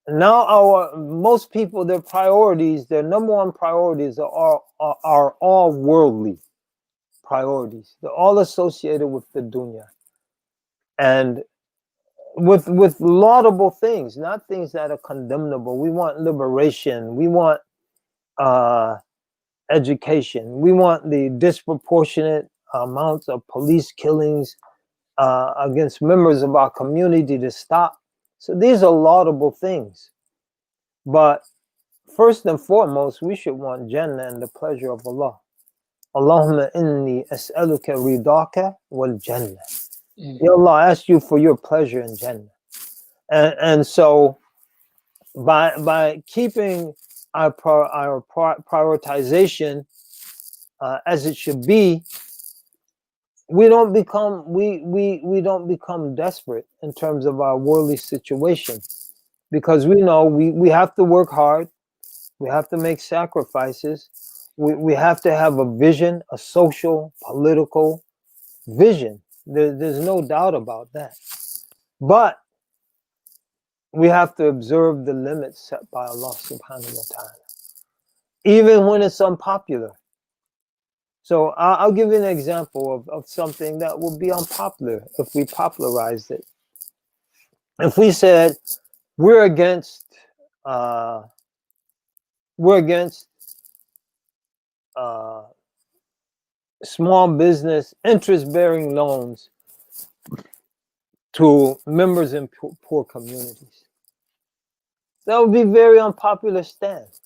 now, most people, their priorities, their number one priorities are all worldly priorities. They're all associated with the dunya and with laudable things, not things that are condemnable. We want liberation. We want education. We want the disproportionate amounts of police killings against members of our community to stop. So these are laudable things. But first and foremost, we should want Jannah and the pleasure of Allah. Allahumma inni as'aluka ridaka wal Jannah. Ya Allah, I ask you for your pleasure in Jannah. And so by keeping our prioritization as it should be, we don't become desperate in terms of our worldly situation, because we know we have to work hard, we have to make sacrifices, we have to have a vision, a social, political vision. There's no doubt about that. But we have to observe the limits set by Allah subhanahu wa ta'ala, even when it's unpopular. So I'll give you an example of something that would be unpopular if we popularized it. If we said we're against small business interest-bearing loans to members in poor communities, that would be a very unpopular stance.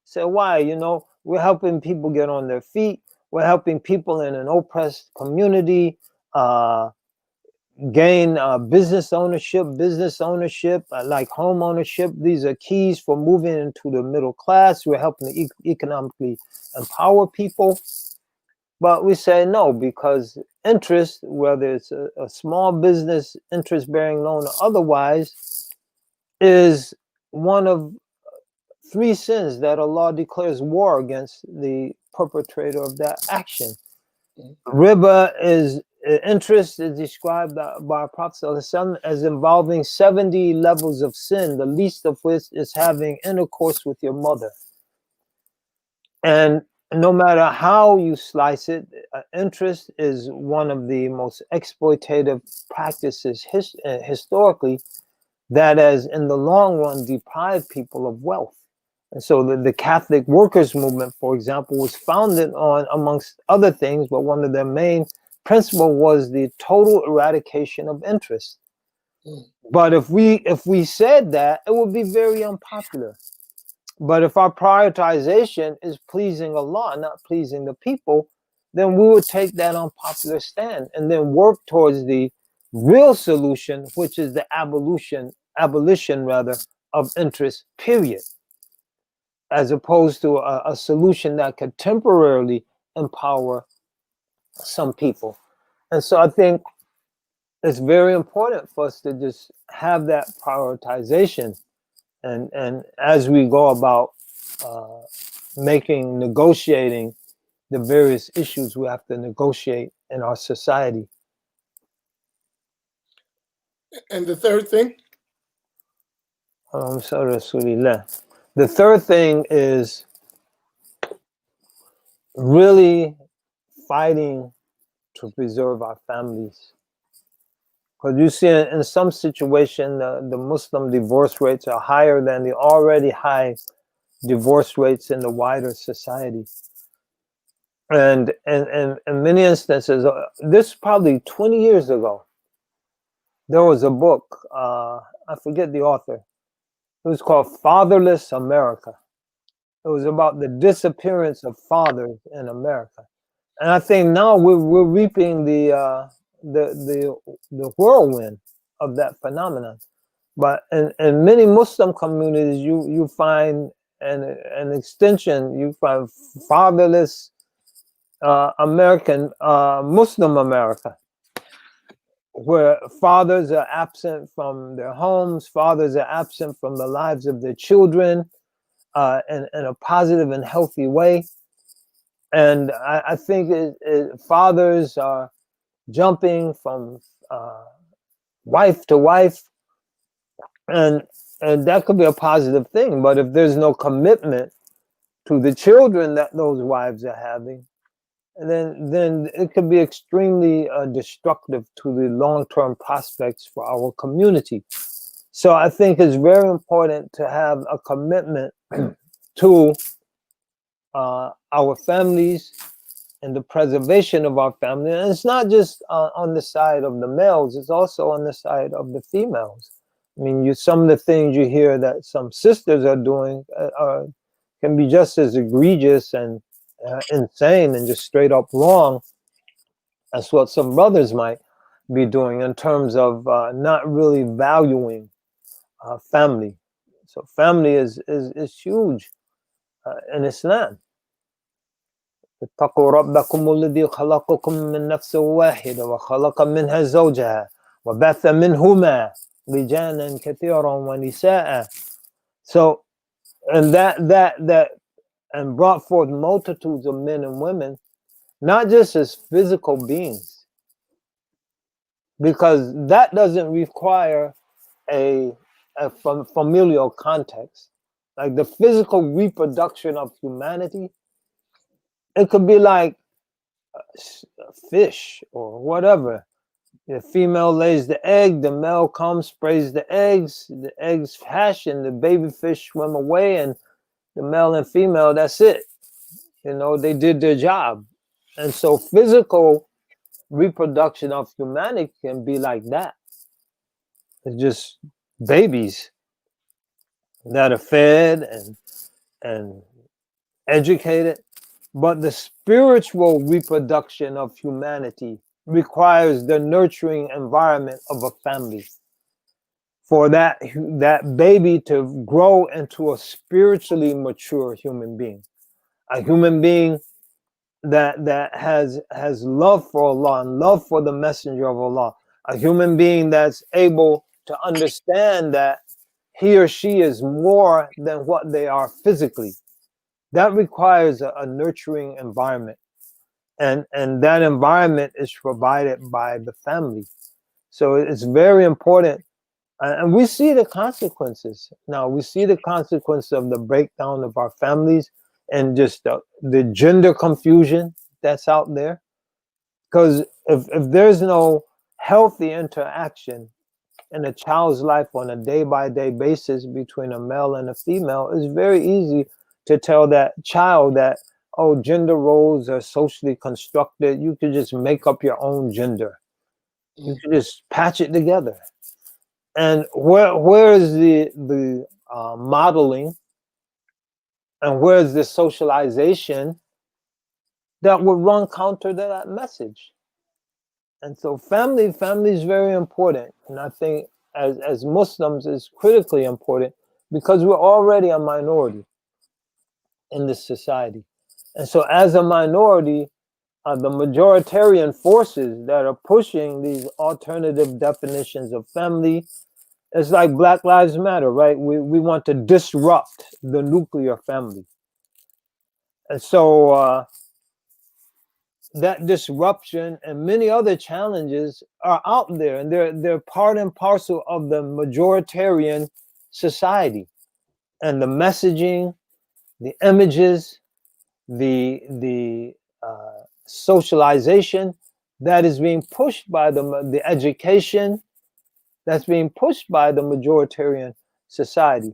So why? You know, we're helping people get on their feet. We're helping people in an oppressed community gain business ownership, like home ownership. These are keys for moving into the middle class. We're helping to economically empower people. But we say no, because interest, whether it's a small business interest-bearing loan or otherwise, is one of 3 sins that Allah declares war against the perpetrator of that action. Riba interest is described by Prophet ﷺ as involving 70 levels of sin, the least of which is having intercourse with your mother. And no matter how you slice it, interest is one of the most exploitative practices historically that has, in the long run, deprived people of wealth. And so the Catholic workers' movement, for example, was founded on, amongst other things, but one of their main principles was the total eradication of interest. But if we said that, it would be very unpopular. But if our prioritization is pleasing Allah, not pleasing the people, then we would take that unpopular stand and then work towards the real solution, which is the abolition of interest, period, as opposed to a solution that could temporarily empower some people. And so I think it's very important for us to just have that prioritization. And as we go about negotiating the various issues we have to negotiate in our society. And the third thing? The third thing is really fighting to preserve our families. Because you see, in some situation, the Muslim divorce rates are higher than the already high divorce rates in the wider society. And in many instances, this probably 20 years ago, there was a book, I forget the author. It was called Fatherless America. It was about the disappearance of fathers in America. And I think now we're reaping the whirlwind of that phenomenon. But in many Muslim communities, you find an extension. You find fatherless Muslim America, where fathers are absent from their homes, fathers are absent from the lives of their children in a positive and healthy way. And I think fathers are jumping from wife to wife, and that could be a positive thing. But if there's no commitment to the children that those wives are having, then it could be extremely destructive to the long-term prospects for our community. So I think it's very important to have a commitment to our families and the preservation of our family. And it's not just on the side of the males, it's also on the side of the females. I mean, some of the things you hear that some sisters are doing can be just as egregious and insane and just straight up wrong as what some brothers might be doing in terms of not really valuing family. So family is huge in Islam. اتقوا ربكم الذي خلقكم من نفس واحدة وخلق منها زوجها وبث منهما رجالا كثيرا ونساء. So, and that and brought forth multitudes of men and women, not just as physical beings, because that doesn't require a familial context. Like the physical reproduction of humanity, it could be like a fish or whatever. The female lays the egg, the male comes, sprays the eggs hatch, and the baby fish swim away, and the male and female, that's it. You know, they did their job. And so physical reproduction of humanity can be like that. It's just babies that are fed and educated. But the spiritual reproduction of humanity requires the nurturing environment of a family for that baby to grow into a spiritually mature human being, a human being that has love for Allah and love for the messenger of Allah, a human being that's able to understand that he or she is more than what they are physically. That requires a nurturing environment, and that environment is provided by the family. So it's very important, and we see the consequences now. We see the consequences of the breakdown of our families and just the gender confusion that's out there. Because if there's no healthy interaction in a child's life on a day-by-day basis between a male and a female, it's very easy to tell that child that, oh, gender roles are socially constructed. You could just make up your own gender. You could just patch it together. And where is the modeling, and where is the socialization that would run counter to that message? And so family is very important. And I think as Muslims is critically important because we're already a minority in this society. And so as a minority, the majoritarian forces that are pushing these alternative definitions of family, it's like Black Lives Matter, right? We want to disrupt the nuclear family. And so that disruption and many other challenges are out there, and they're part and parcel of the majoritarian society. And the messaging, the images, the socialization that is being pushed by the education that's being pushed by the majoritarian society.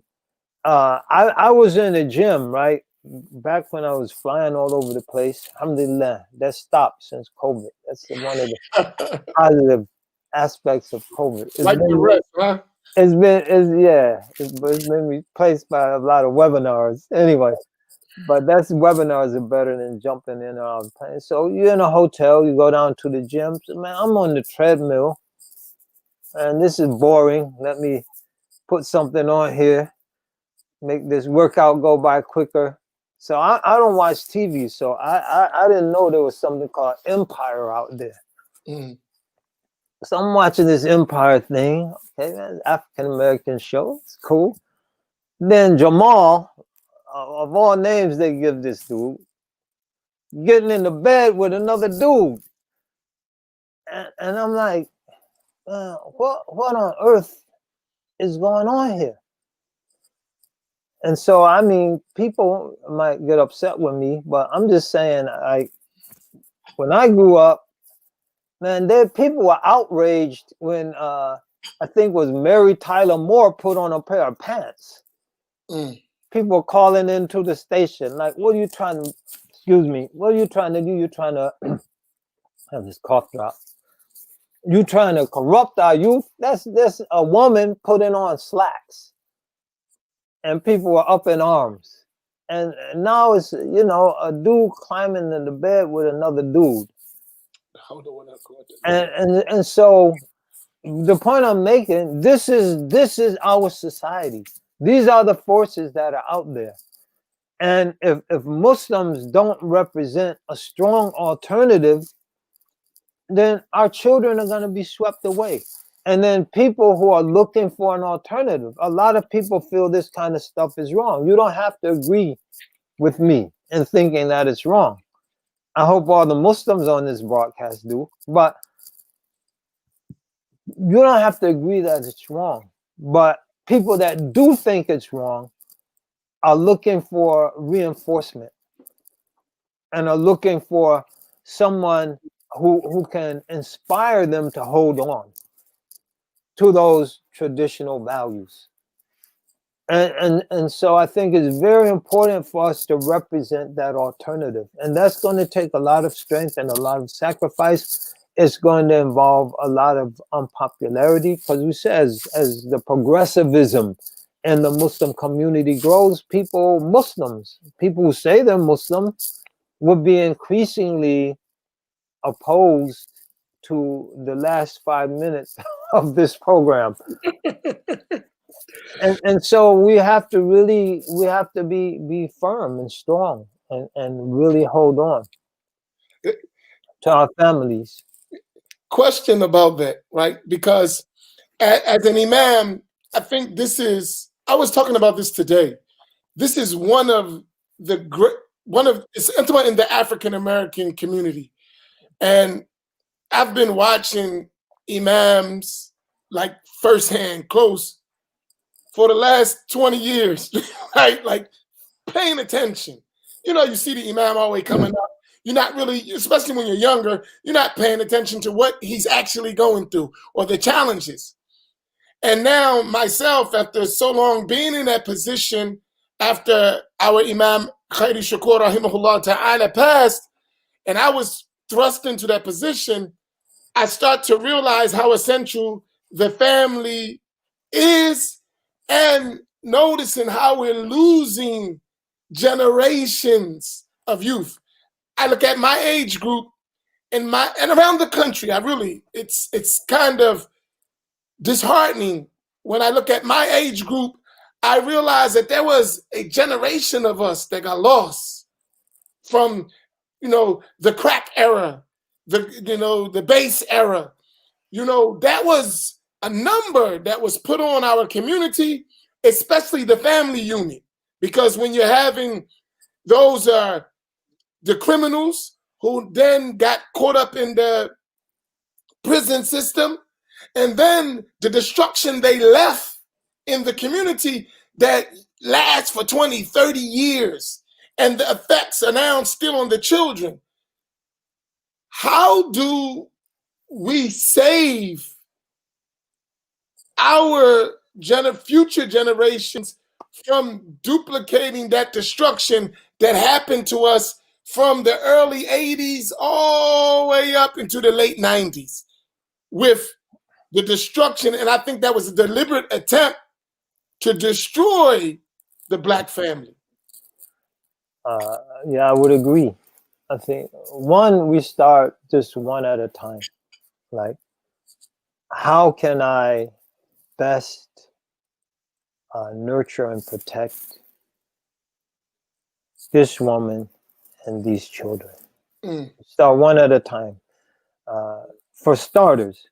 I was in a gym, right? Back when I was flying all over the place. Alhamdulillah, that stopped since COVID. That's one of the positive aspects of COVID. It's like been, the rest, huh? It's been replaced by a lot of webinars. Anyway, but that's webinars are better than jumping in and out of the plane. So you're in a hotel, you go down to the gym. So, man, I'm on the treadmill, and this is boring. Let me put something on here, make this workout go by quicker. So I don't watch TV, so I didn't know there was something called Empire out there. Mm. So I'm watching this Empire thing. Okay, man, African American show. It's cool. Then Jamal, of all names they give this dude, getting into bed with another dude. And I'm like, what on earth is going on here? And so, I mean, people might get upset with me, but I'm just saying, when I grew up, man, people were outraged when I think it was Mary Tyler Moore put on a pair of pants. People were calling into the station, like, what are you trying to, excuse me, what are you trying to do? You're trying to, have this cough drop. You trying to corrupt our youth? That's a woman putting on slacks. And people were up in arms. And now it's, a dude climbing in the bed with another dude. And so the point I'm making, this is our society. These are the forces that are out there. And if Muslims don't represent a strong alternative, then our children are going to be swept away. And then people who are looking for an alternative, a lot of people feel this kind of stuff is wrong. You don't have to agree with me in thinking that it's wrong. I hope all the Muslims on this broadcast do, but you don't have to agree that it's wrong. But people that do think it's wrong are looking for reinforcement and are looking for someone who can inspire them to hold on to those traditional values. And so I think it's very important for us to represent that alternative. And that's going to take a lot of strength and a lot of sacrifice. It's going to involve a lot of unpopularity, because we say as the progressivism in the Muslim community grows, Muslims, people who say they're Muslim, will be increasingly opposed to the last 5 minutes of this program. And so we have to be firm and strong and really hold on to our families. Question about that, right? Because as an imam, I think I was talking about this today. This is one of it's intimate in the African American community. And I've been watching imams like firsthand, close, for the last 20 years, right? Like paying attention. You see the imam always coming up. You're not really, especially when you're younger, you're not paying attention to what he's actually going through or the challenges. And now myself, after so long being in that position, after our Imam Shakir rahimahullah ta'ala passed, and I was thrust into that position, I start to realize how essential the family is, and noticing how we're losing generations of youth. I look at my age group and around the country. It's kind of disheartening when I look at my age group. I realize that there was a generation of us that got lost from, the crack era, the base era. That was a number that was put on our community, especially the family unit, because when you're having those are the criminals who then got caught up in the prison system, and then the destruction they left in the community that lasts for 20, 30 years, and the effects are now still on the children. How do we save our future generations from duplicating that destruction that happened to us from the early 80s all the way up into the late 90s with the destruction? And I think that was a deliberate attempt to destroy the Black family. Yeah, I would agree. I think we start just one at a time. Like, how can I best nurture and protect this woman and these children? Start one at a time. For starters,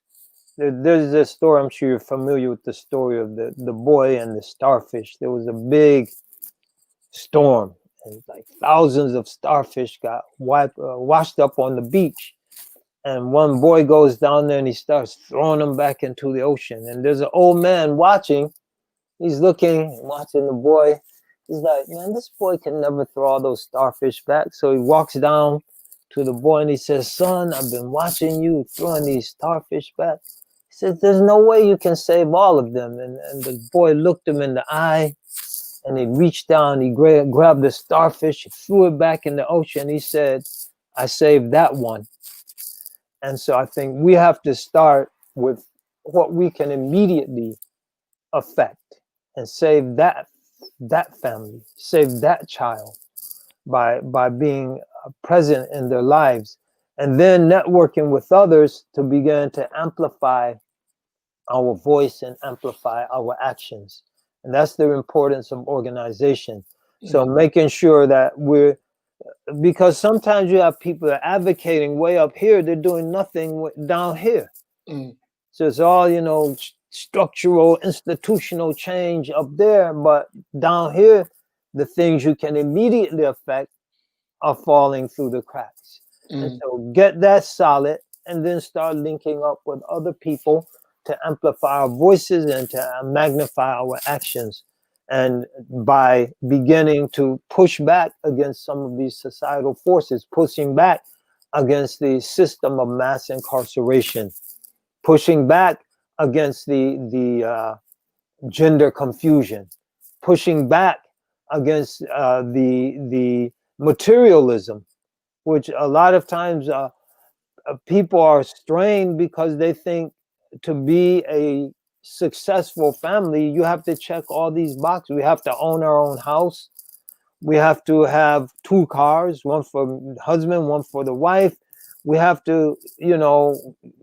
there's this story, I'm sure you're familiar with the story of the boy and the starfish. There was a big storm, and like thousands of starfish got washed up on the beach. And one boy goes down there and he starts throwing them back into the ocean. And there's an old man watching. He's watching the boy. He's like, man, this boy can never throw all those starfish back. So he walks down to the boy and he says, son, I've been watching you throwing these starfish back. He says, there's no way you can save all of them. And the boy looked him in the eye and he reached down, he grabbed the starfish, he threw it back in the ocean. He said, I saved that one. And so I think we have to start with what we can immediately affect and save that family, save that child by being present in their lives, and then networking with others to begin to amplify our voice and amplify our actions. And that's the importance of organization. So making sure that because sometimes you have people that are advocating way up here, they're doing nothing down here. So it's all, structural, institutional change up there, but down here, the things you can immediately affect are falling through the cracks. And so get that solid and then start linking up with other people to amplify our voices and to magnify our actions. And by beginning to push back against some of these societal forces, pushing back against the system of mass incarceration, pushing back against the gender confusion, pushing back against the materialism, which a lot of times people are strained because they think to be a successful family, you have to check all these boxes. We have to own our own house. We have to have 2 cars, one for the husband, one for the wife. We have to,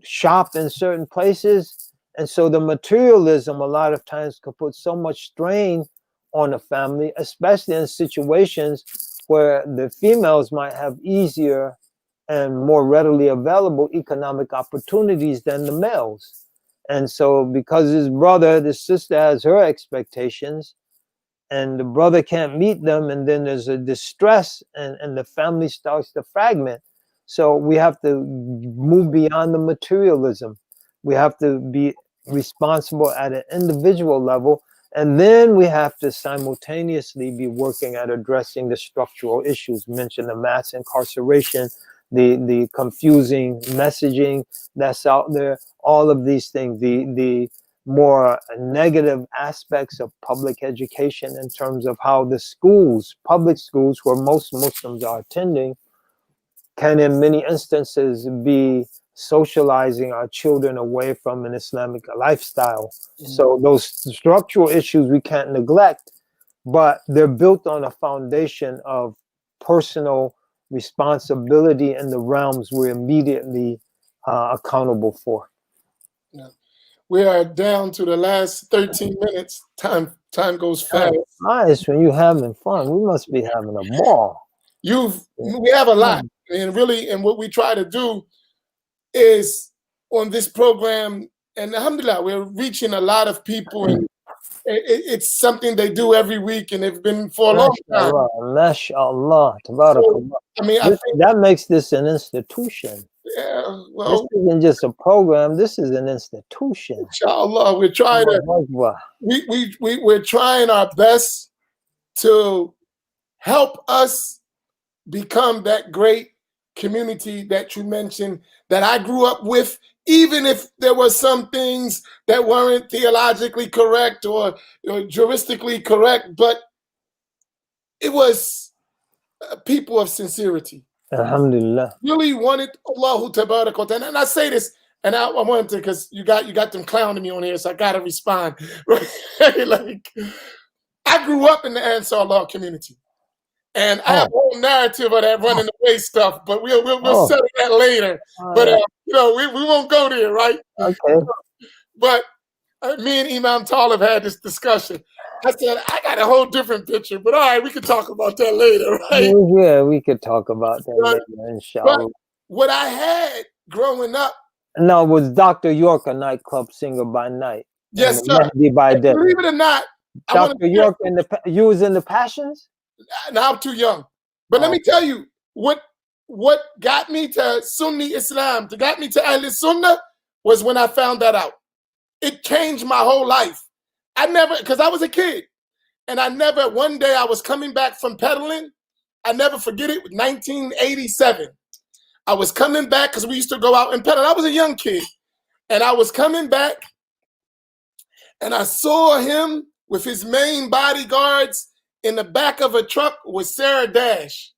shop in certain places. And so the materialism a lot of times can put so much strain on a family, especially in situations where the females might have easier and more readily available economic opportunities than the males. And so because the sister has her expectations and the brother can't meet them, and then there's a distress and the family starts to fragment. So we have to move beyond the materialism. We have to be responsible at an individual level. And then we have to simultaneously be working at addressing the structural issues. Mentioned the mass incarceration, the confusing messaging that's out there, all of these things, the more negative aspects of public education in terms of how the schools, public schools where most Muslims are attending, can in many instances be socializing our children away from an Islamic lifestyle. So those structural issues we can't neglect, but they're built on a foundation of personal responsibility in the realms we're immediately accountable for. Yeah. We are down to the last 13 minutes. Time goes fast. Nice when you're having fun. We must be having a ball. We have a lot. And really, and what we try to do is on this program, and alhamdulillah, we're reaching a lot of people, and it's something they do every week, and they've been for a long time. MashaAllah. So, I mean, I think that makes this an institution. Yeah, well, this isn't just a program. This is an institution. Inshallah, we're trying we're trying our best to help us become that great community that you mentioned that I grew up with, even if there were some things that weren't theologically correct or juristically correct, but it was people of sincerity. Alhamdulillah. Really wanted Allahu Tabarak wa Ta'ala. And I say this, and I wanted to, because you got them clowning me on here, so I gotta respond. Like, I grew up in the Ansar Allah community. And I have a whole narrative of that running away stuff, but we'll settle that later. But we won't go there, right? Okay. But me and Imam Talib had this discussion. I said, I got a whole different picture, but all right, we can talk about that later, right? Yeah, we could talk about that later, inshallah. But what I had growing up. No, was Dr. York a nightclub singer by night? Yes, sir. By day. Believe it or not, Dr. York, you was in the Passions? Now I'm too young. But let Oh. me tell you, what got me to Sunni Islam, to got me to Ahl Sunnah, was when I found that out. It changed my whole life. I never, because I was a kid, and I never, one day I was coming back from pedaling. I never forget it, 1987. I was coming back because we used to go out and pedal. I was a young kid, and I was coming back, and I saw him with his main bodyguards in the back of a truck with Sarah Dash.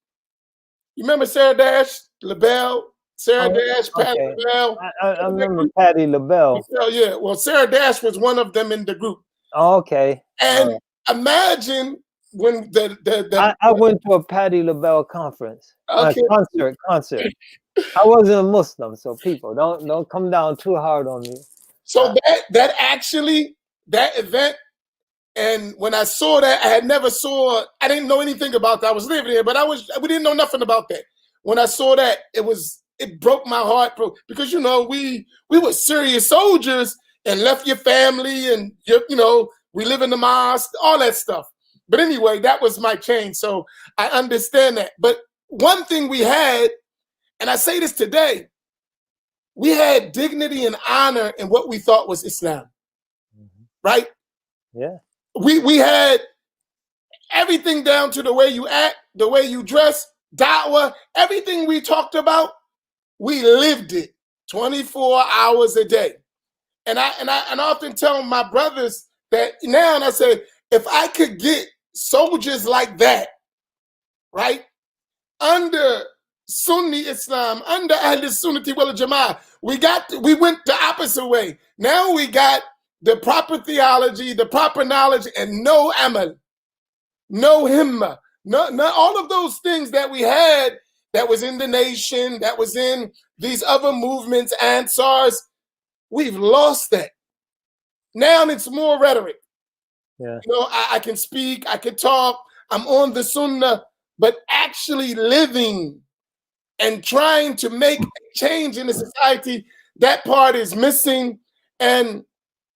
You remember Sarah Dash, LaBelle, Sarah Dash, Patty Okay. LaBelle? I remember Patty LaBelle. Oh, yeah. Well, Sarah Dash was one of them in the group. Okay. And imagine when I went to a Patty LaBelle conference. Okay. Concert. I wasn't a Muslim, so people don't come down too hard on me. So that event, and when I saw that, I didn't know anything about that. I was living here, but we didn't know nothing about that. When I saw that, it broke my heart, because we were serious soldiers and left your family, and we live in the mosque, all that stuff. But anyway, that was my change. So I understand that. But one thing we had, and I say this today, we had dignity and honor in what we thought was Islam, right? Yeah. We had everything down to the way you act, the way you dress, da'wah, everything we talked about, we lived it 24 hours a day. And I often tell my brothers that now, and I say, if I could get soldiers like that, right, under Sunni Islam, under Ahl Sunnati wal Jama'ah, we went the opposite way. Now we got the proper theology, the proper knowledge, and no amal, no himma, no all of those things that we had that was in the nation, that was in these other movements, Ansars. We've lost that. Now it's more rhetoric. Yeah. I can speak, I can talk, I'm on the sunnah, but actually living and trying to make a change in the society, that part is missing. And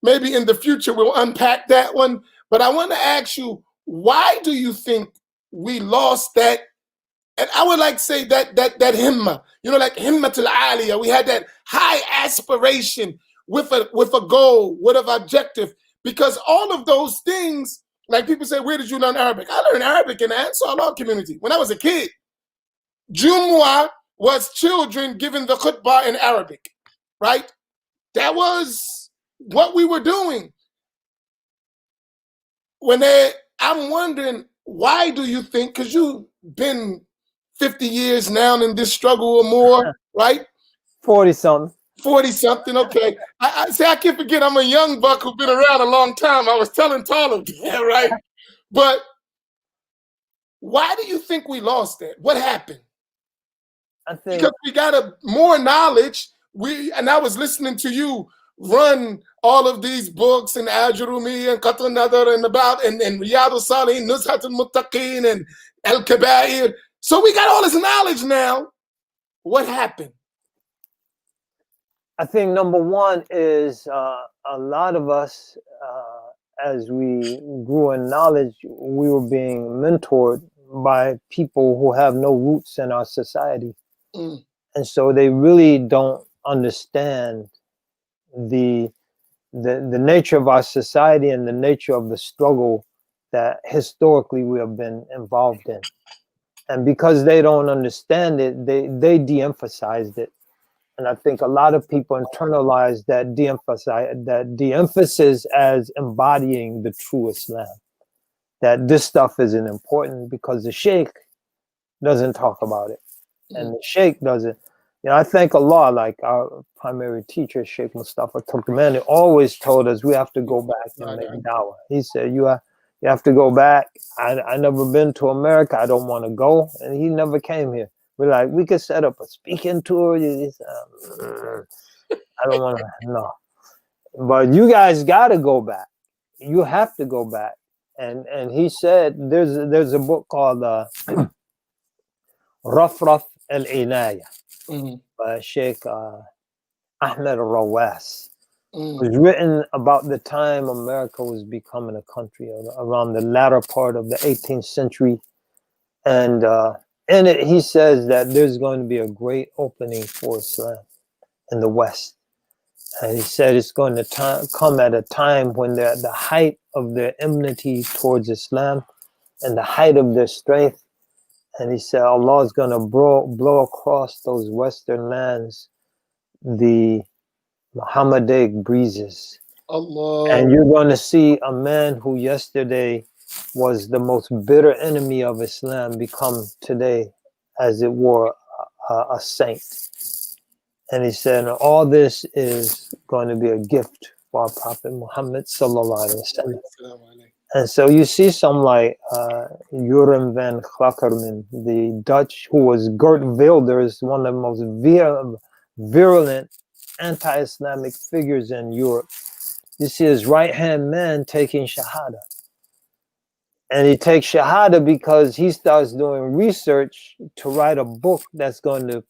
maybe in the future we'll unpack that one. But I want to ask you, why do you think we lost that? And I would like to say that himma, like himmatul aliyah, we had that high aspiration with a goal, with an objective, because all of those things, like people say, where did you learn Arabic? I learned Arabic in the Ansar Law community when I was a kid. Jumu'ah was children giving the khutbah in Arabic, right? That was what we were doing. I'm wondering, why do you think, because you've been 50 years now in this struggle or more, right? 40-something. 40-something, okay. I say I can't forget I'm a young buck who's been around a long time. I was telling Talib, yeah, right? But why do you think we lost that? What happened? I think Because we got more knowledge. And I was listening to you run all of these books and Al-Jurumi and Qatl Nadar and Riyadh al-Salihin, Nuzhat al-Muttaqin and Al-Kabair. So we got all this knowledge now. What happened? I think number one is a lot of us, as we grew in knowledge, we were being mentored by people who have no roots in our society. Mm. And so they really don't understand the nature of our society and the nature of the struggle that historically we have been involved in. And because they don't understand it, they de-emphasized it. And I think a lot of people internalize that de-emphasis as embodying the true Islam. That this stuff isn't important because the Sheikh doesn't talk about it. And the Sheikh doesn't. I thank Allah, like our primary teacher, Sheikh Mustafa Turkmani, always told us we have to go back and make dawah. He said, you have to go back. I never been to America. I don't want to go. And he never came here. We're like, we could set up a speaking tour. I don't want to, no. But you guys got to go back. You have to go back. And he said, there's a book called Rafraf al-Inaya by Sheikh Ahmed Rawas. It was written about the time America was becoming a country, around the latter part of the 18th century. And in it, he says that there's going to be a great opening for Islam in the West. And he said it's going to come at a time when they're at the height of their enmity towards Islam and the height of their strength. And he said Allah is going to blow across those Western lands the Muhammadic breezes. Allah. And you're going to see a man who yesterday was the most bitter enemy of Islam become today, as it were, a saint. And he said, all this is going to be a gift for our Prophet Muhammad sallallahu alaihi wasallam. And so you see some like Joram van Klakkerman, the Dutch, who was Gert Wilders, one of the most virulent anti-Islamic figures in Europe. You see his right-hand man taking Shahada. And he takes Shahada because he starts doing research to write a book that's going to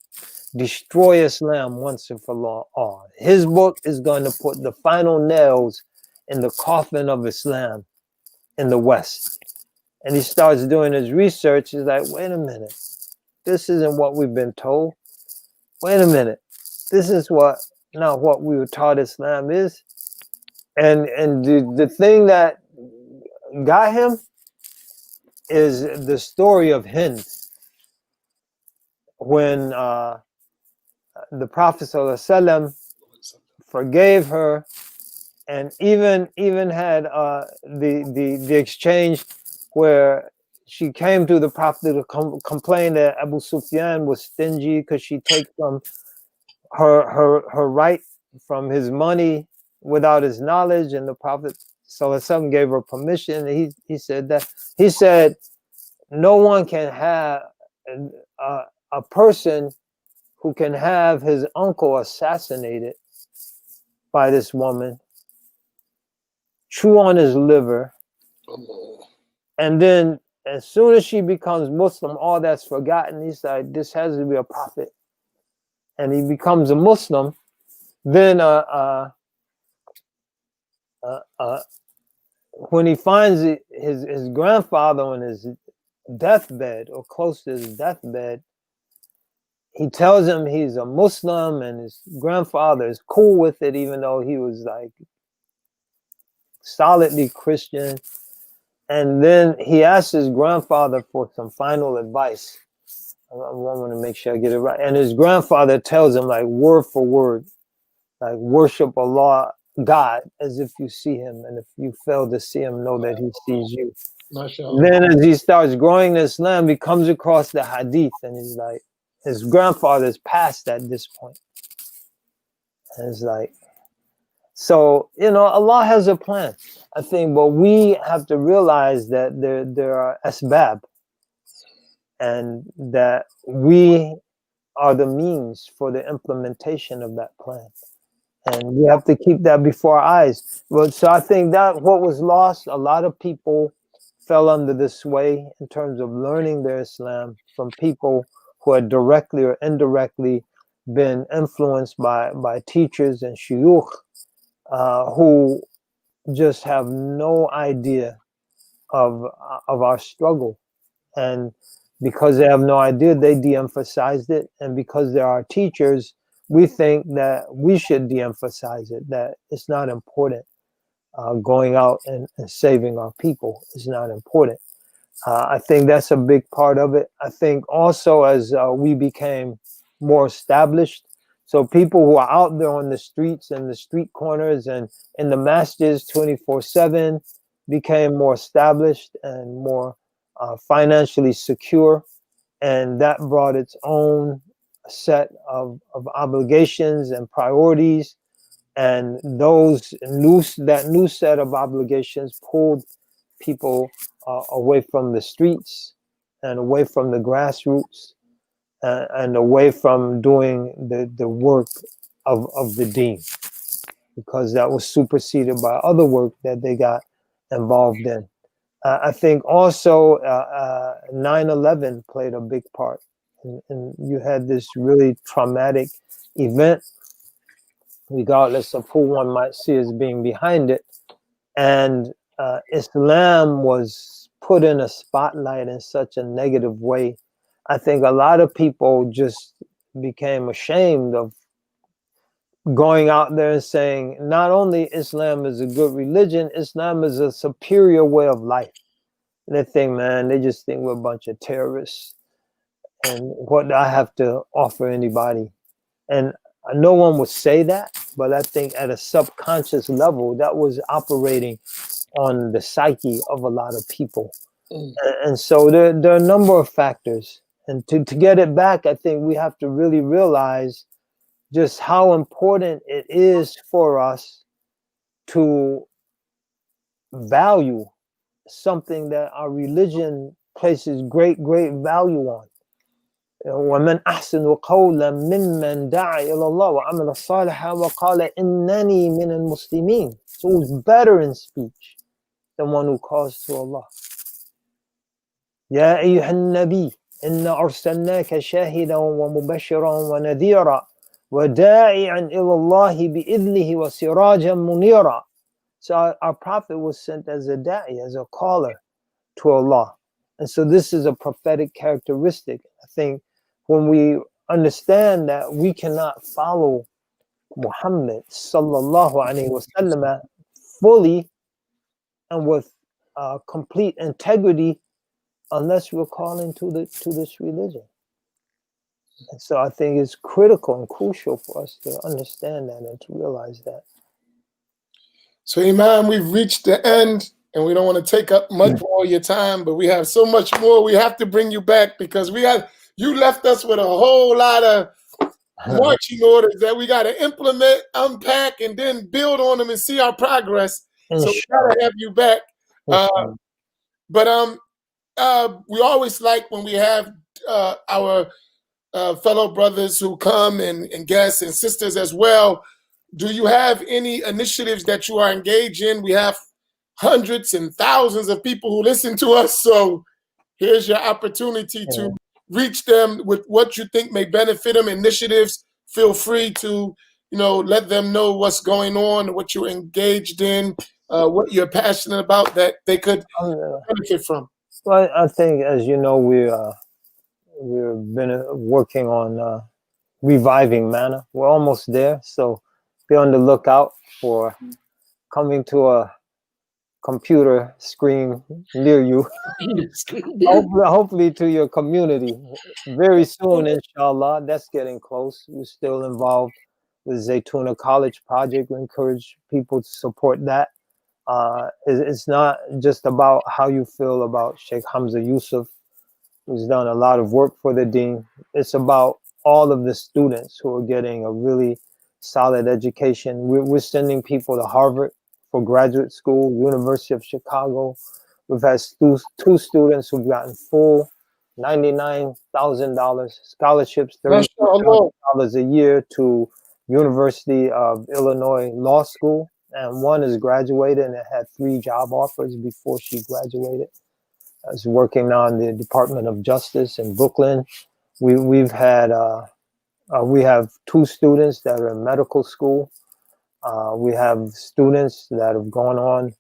destroy Islam once and for all. His book is going to put the final nails in the coffin of Islam in the West. And he starts doing his research. He's like, wait a minute. This isn't what we've been told. Wait a minute. This is not what we were taught Islam is. And the thing that got him is the story of Hind. When the Prophet ﷺ forgave her, and even had the exchange where she came to the Prophet to complain that Abu Sufyan was stingy because she takes from her right from his money without his knowledge, and the Prophet ﷺ gave her permission. And he said no one can have a person who can have his uncle assassinated by this woman, chew on his liver, and then as soon as she becomes Muslim, all that's forgotten. He's like, this has to be a prophet. And he becomes a Muslim. Then when he finds his grandfather on his deathbed or close to his deathbed, he tells him he's a Muslim, and his grandfather is cool with it, even though he was like solidly Christian. And then he asks his grandfather for some final advice. I want to make sure I get it right. And his grandfather tells him, like, word for word, like, worship Allah, God, as if you see him. And if you fail to see him, know that he sees you. Then as he starts growing in Islam, he comes across the hadith, and he's like, his grandfather's passed at this point. And it's like, so, Allah has a plan, I think, but we have to realize that there are asbab, and that we are the means for the implementation of that plan. And we have to keep that before our eyes. But so I think that what was lost, a lot of people fell under the sway in terms of learning their Islam from people who had directly or indirectly been influenced by teachers and shuyukh who just have no idea of our struggle. And because they have no idea, they de-emphasized it. And because there are teachers, we think that we should de-emphasize it, that it's not important. Going out and saving our people is not important. I think that's a big part of it. I think also as we became more established, so people who are out there on the streets and the street corners and in the masjids 24/7 became more established and more financially secure. And that brought its own set of obligations and priorities. And that new set of obligations pulled people away from the streets and away from the grassroots and away from doing the work of the deen, because that was superseded by other work that they got involved in. I think also 9/11 played a big part. And you had this really traumatic event, regardless of who one might see as being behind it. And Islam was put in a spotlight in such a negative way. I think a lot of people just became ashamed of going out there and saying, not only Islam is a good religion, Islam is a superior way of life. And they think, man, they just think we're a bunch of terrorists. And what do I have to offer anybody? And no one would say that, but I think at a subconscious level, that was operating on the psyche of a lot of people. And so there are a number of factors. And to get it back, I think we have to really realize just how important it is for us to value something that our religion places great value on. وَمَنْ أَحْسَنُ قَوْلًا مِمَّنْ دَعَا إِلَى اللَّهِ وَعَمِلَ صَالِحًا وَقَالَ إِنَّنِي مِنَ الْمُسْلِمِينَ. So who's better in speech than one who calls to Allah? يَا أَيُّهَا النَّبِيُّ إِنَّا أَرْسَلْنَاكَ شَاهِدًا وَمُبَشِّرًا وَنَذِيرًا وَدَاعِيًا إِلَى اللَّهِ بِإِذْنِهِ وَسِرَاجًا مُنِيرًا. So our prophet was sent as a da'i, as a caller to Allah. And so this is a prophetic characteristic. I think when we understand that we cannot follow Muhammad sallallahu alaihi wasallam fully and with complete integrity unless we're calling to this religion. And so I think it's critical and crucial for us to understand that and to realize that. So Imam, we've reached the end, and we don't want to take up much more of your time, but we have so much more. We have to bring you back because you left us with a whole lot of marching orders that we got to implement, unpack, and then build on them and see our progress. So we got to have you back. But we always like when we have our fellow brothers who come and guests and sisters as well. Do you have any initiatives that you are engaged in? We have hundreds and thousands of people who listen to us. So here's your opportunity to reach them with what you think may benefit them. Initiatives, feel free to, let them know what's going on, what you're engaged in, what you're passionate about that they could benefit from. Well, I think, as you know, we've been working on reviving manna. We're almost there. So be on the lookout for coming to a computer screen near you. hopefully to your community very soon, inshallah. That's getting close. We're still involved with Zaytuna College Project. We encourage people to support that. It's not just about how you feel about Sheikh Hamza Yusuf, who's done a lot of work for the deen. It's about all of the students who are getting a really solid education. We're sending people to Harvard for graduate school, University of Chicago. We've had two students who've gotten full $99,000 scholarships, $30,000 a year to University of Illinois Law School. And one is graduated and had 3 job offers before she graduated. Is working now in the Department of Justice in Brooklyn. We have 2 students that are in medical school. We have students that have gone on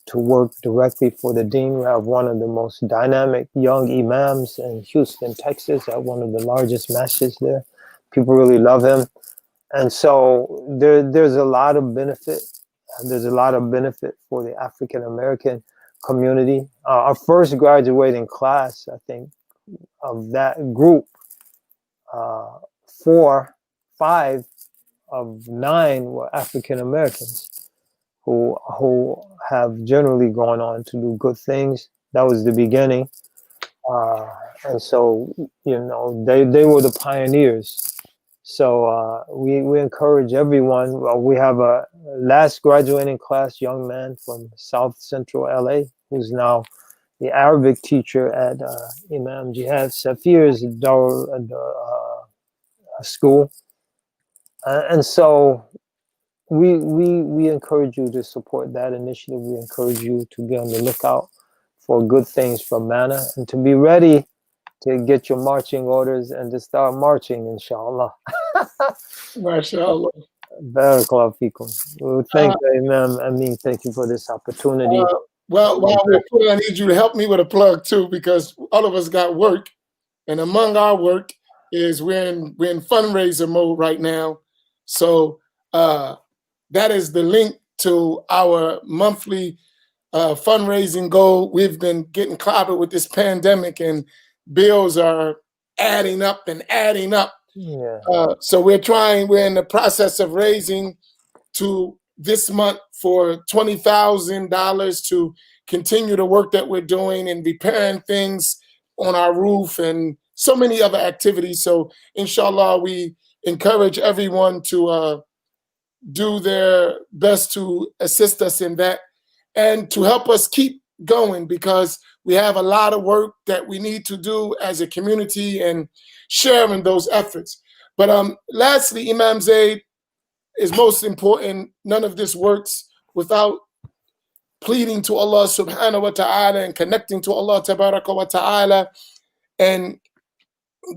to work directly for the dean. We have one of the most dynamic young imams in Houston, Texas, at one of the largest masjids there. People really love him. And so there's a lot of benefit. There's a lot of benefit for the African American community. Our first graduating class, I think, of that group, 5 of 9 were African Americans who have generally gone on to do good things. That was the beginning. And so, they were the pioneers. So we encourage everyone. We have a last graduating class young man from South Central LA, who's now the Arabic teacher at Imam Zaid Shakir's school. And so we encourage you to support that initiative. We encourage you to be on the lookout for good things from manna and to be ready to get your marching orders and to start marching, inshallah. MashaAllah. Barakallahu feekum. Well, thank you, Imam Amin. Thank you for this opportunity. Well, while we're putting, I need you to help me with a plug too, because all of us got work, and among our work is we're in fundraiser mode right now. So that is the link to our monthly fundraising goal. We've been getting clobbered with this pandemic, and bills are adding up and adding up. Yeah. So we're in the process of raising to this month for $20,000 to continue the work that we're doing and repairing things on our roof and so many other activities. So inshallah, we encourage everyone to do their best to assist us in that and to help us keep going, because we have a lot of work that we need to do as a community and sharing those efforts. But lastly, Imam Zaid, is most important. None of this works without pleading to Allah subhanahu wa ta'ala and connecting to Allah tabaraka wa ta'ala and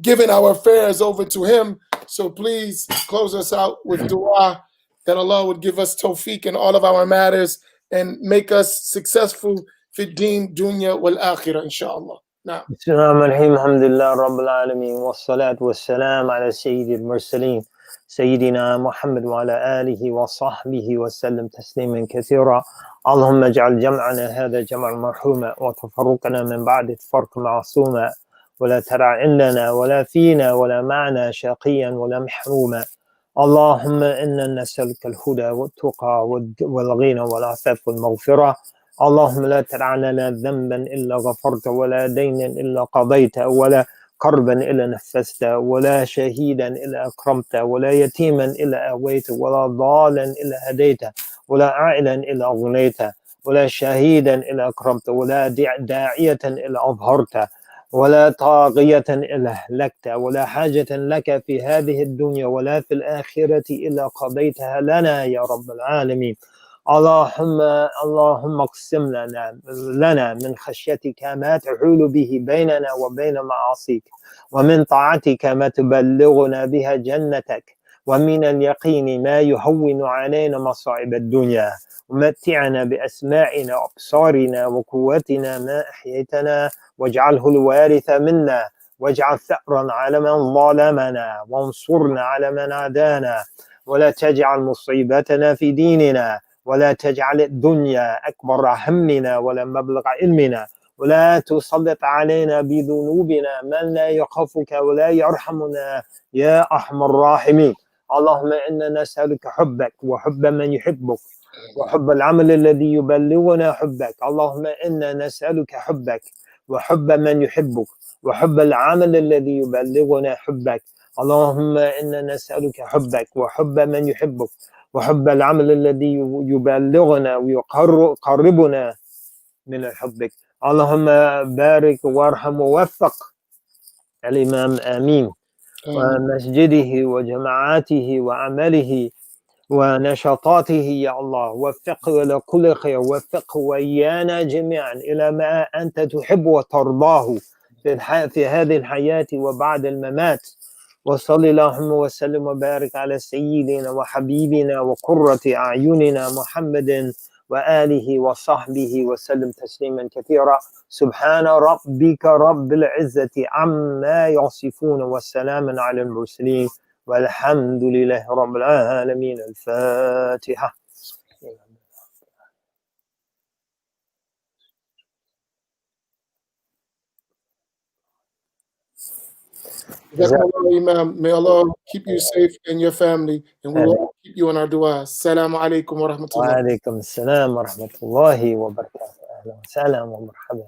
giving our affairs over to Him. So please close us out with dua that Allah would give us tawfiq in all of our matters and make us successful fi deen, dunya wal akhirah, inshallah. Now. بسم الله الرحمن الرحيم الحمد لله رب العالمين والصلاة والسلام على سيد المرسلين سيدنا محمد وعلى آله وصحبه وسلم تسليما كثيرا. اللهم اجعل جمعنا هذا جمعا مرحوما وتفرقنا من بعد تفرق معصوما ولا تدع عندنا ولا فينا ولا معنا شقيا ولا محروما. اللهم إنا نسألك الهدى والتقى والغنى والعفاف والمغفرة. اللهم لا تدع لنا ذنبا إلا غفرت ولا دينا إلا قضيت ولا كربا إلا نفست ولا شهيدا إلا أكرمت ولا يتيما إلا آويت ولا ضالا إلا هديت ولا عائلا إلا أغنيت ولا شهيدا إلا أكرمت ولا داعية إلا أظهرت ولا طاغية إلا أهلكت ولا حاجة لك في هذه الدنيا ولا في الآخرة إلا قضيتها لنا يا رب العالمين. اللهم اقسم لنا من خشيتك ما تحول به بيننا وبين معاصيك ومن طاعتك ما تبلغنا بها جنتك ومن اليقين ما يهون علينا مصائب الدنيا ومتعنا بأسماعنا وأبصارنا وقوتنا ما أحييتنا واجعله الوارث منا واجعل ثأرا على من ظلمنا وانصرنا على من عادانا ولا تجعل مصيبتنا في ديننا ولا تجعل الدنيا أكبر همنا ولا مبلغ علمنا ولا تسلط علينا بذنوبنا من لا يخافك ولا يرحمنا يا أرحم الراحمين. اللهم إنا نسألك حبك وحب من يحبك وحب العمل الذي يبلغنا حبك. اللهم إنا نسألك حبك وحب من يحبك وحب العمل الذي يبلغنا حبك. اللهم إنا نسألك حبك وحب من يحبك وحب العمل الذي يبلغنا ويقربنا من حبك. اللهم بارك وارحم ووفق الإمام آمين ومسجده وجماعاته وعمله ونشاطاته يا الله. وفقه إلى كل خير وفقه وإيانا جميعا إلى ما أنت تحب وترضاه في هذه الحياة وبعد الممات. وصلى اللهم وسلم وبارك على سيدنا وحبيبنا وقرة أعيننا محمد وآله وصحبه وسلم تسليما كثيرا. سبحان ربك رب العزة عما يصفون والسلام على المرسلين والحمد لله رب العالمين. الفاتحة. Imam, may Allah keep you safe and your family, and we will keep you in our dua. Assalamu alaikum wa rahmatullah. وعليكم السلام ورحمة الله وبركاته. أهلا وسهلا ومرحبا.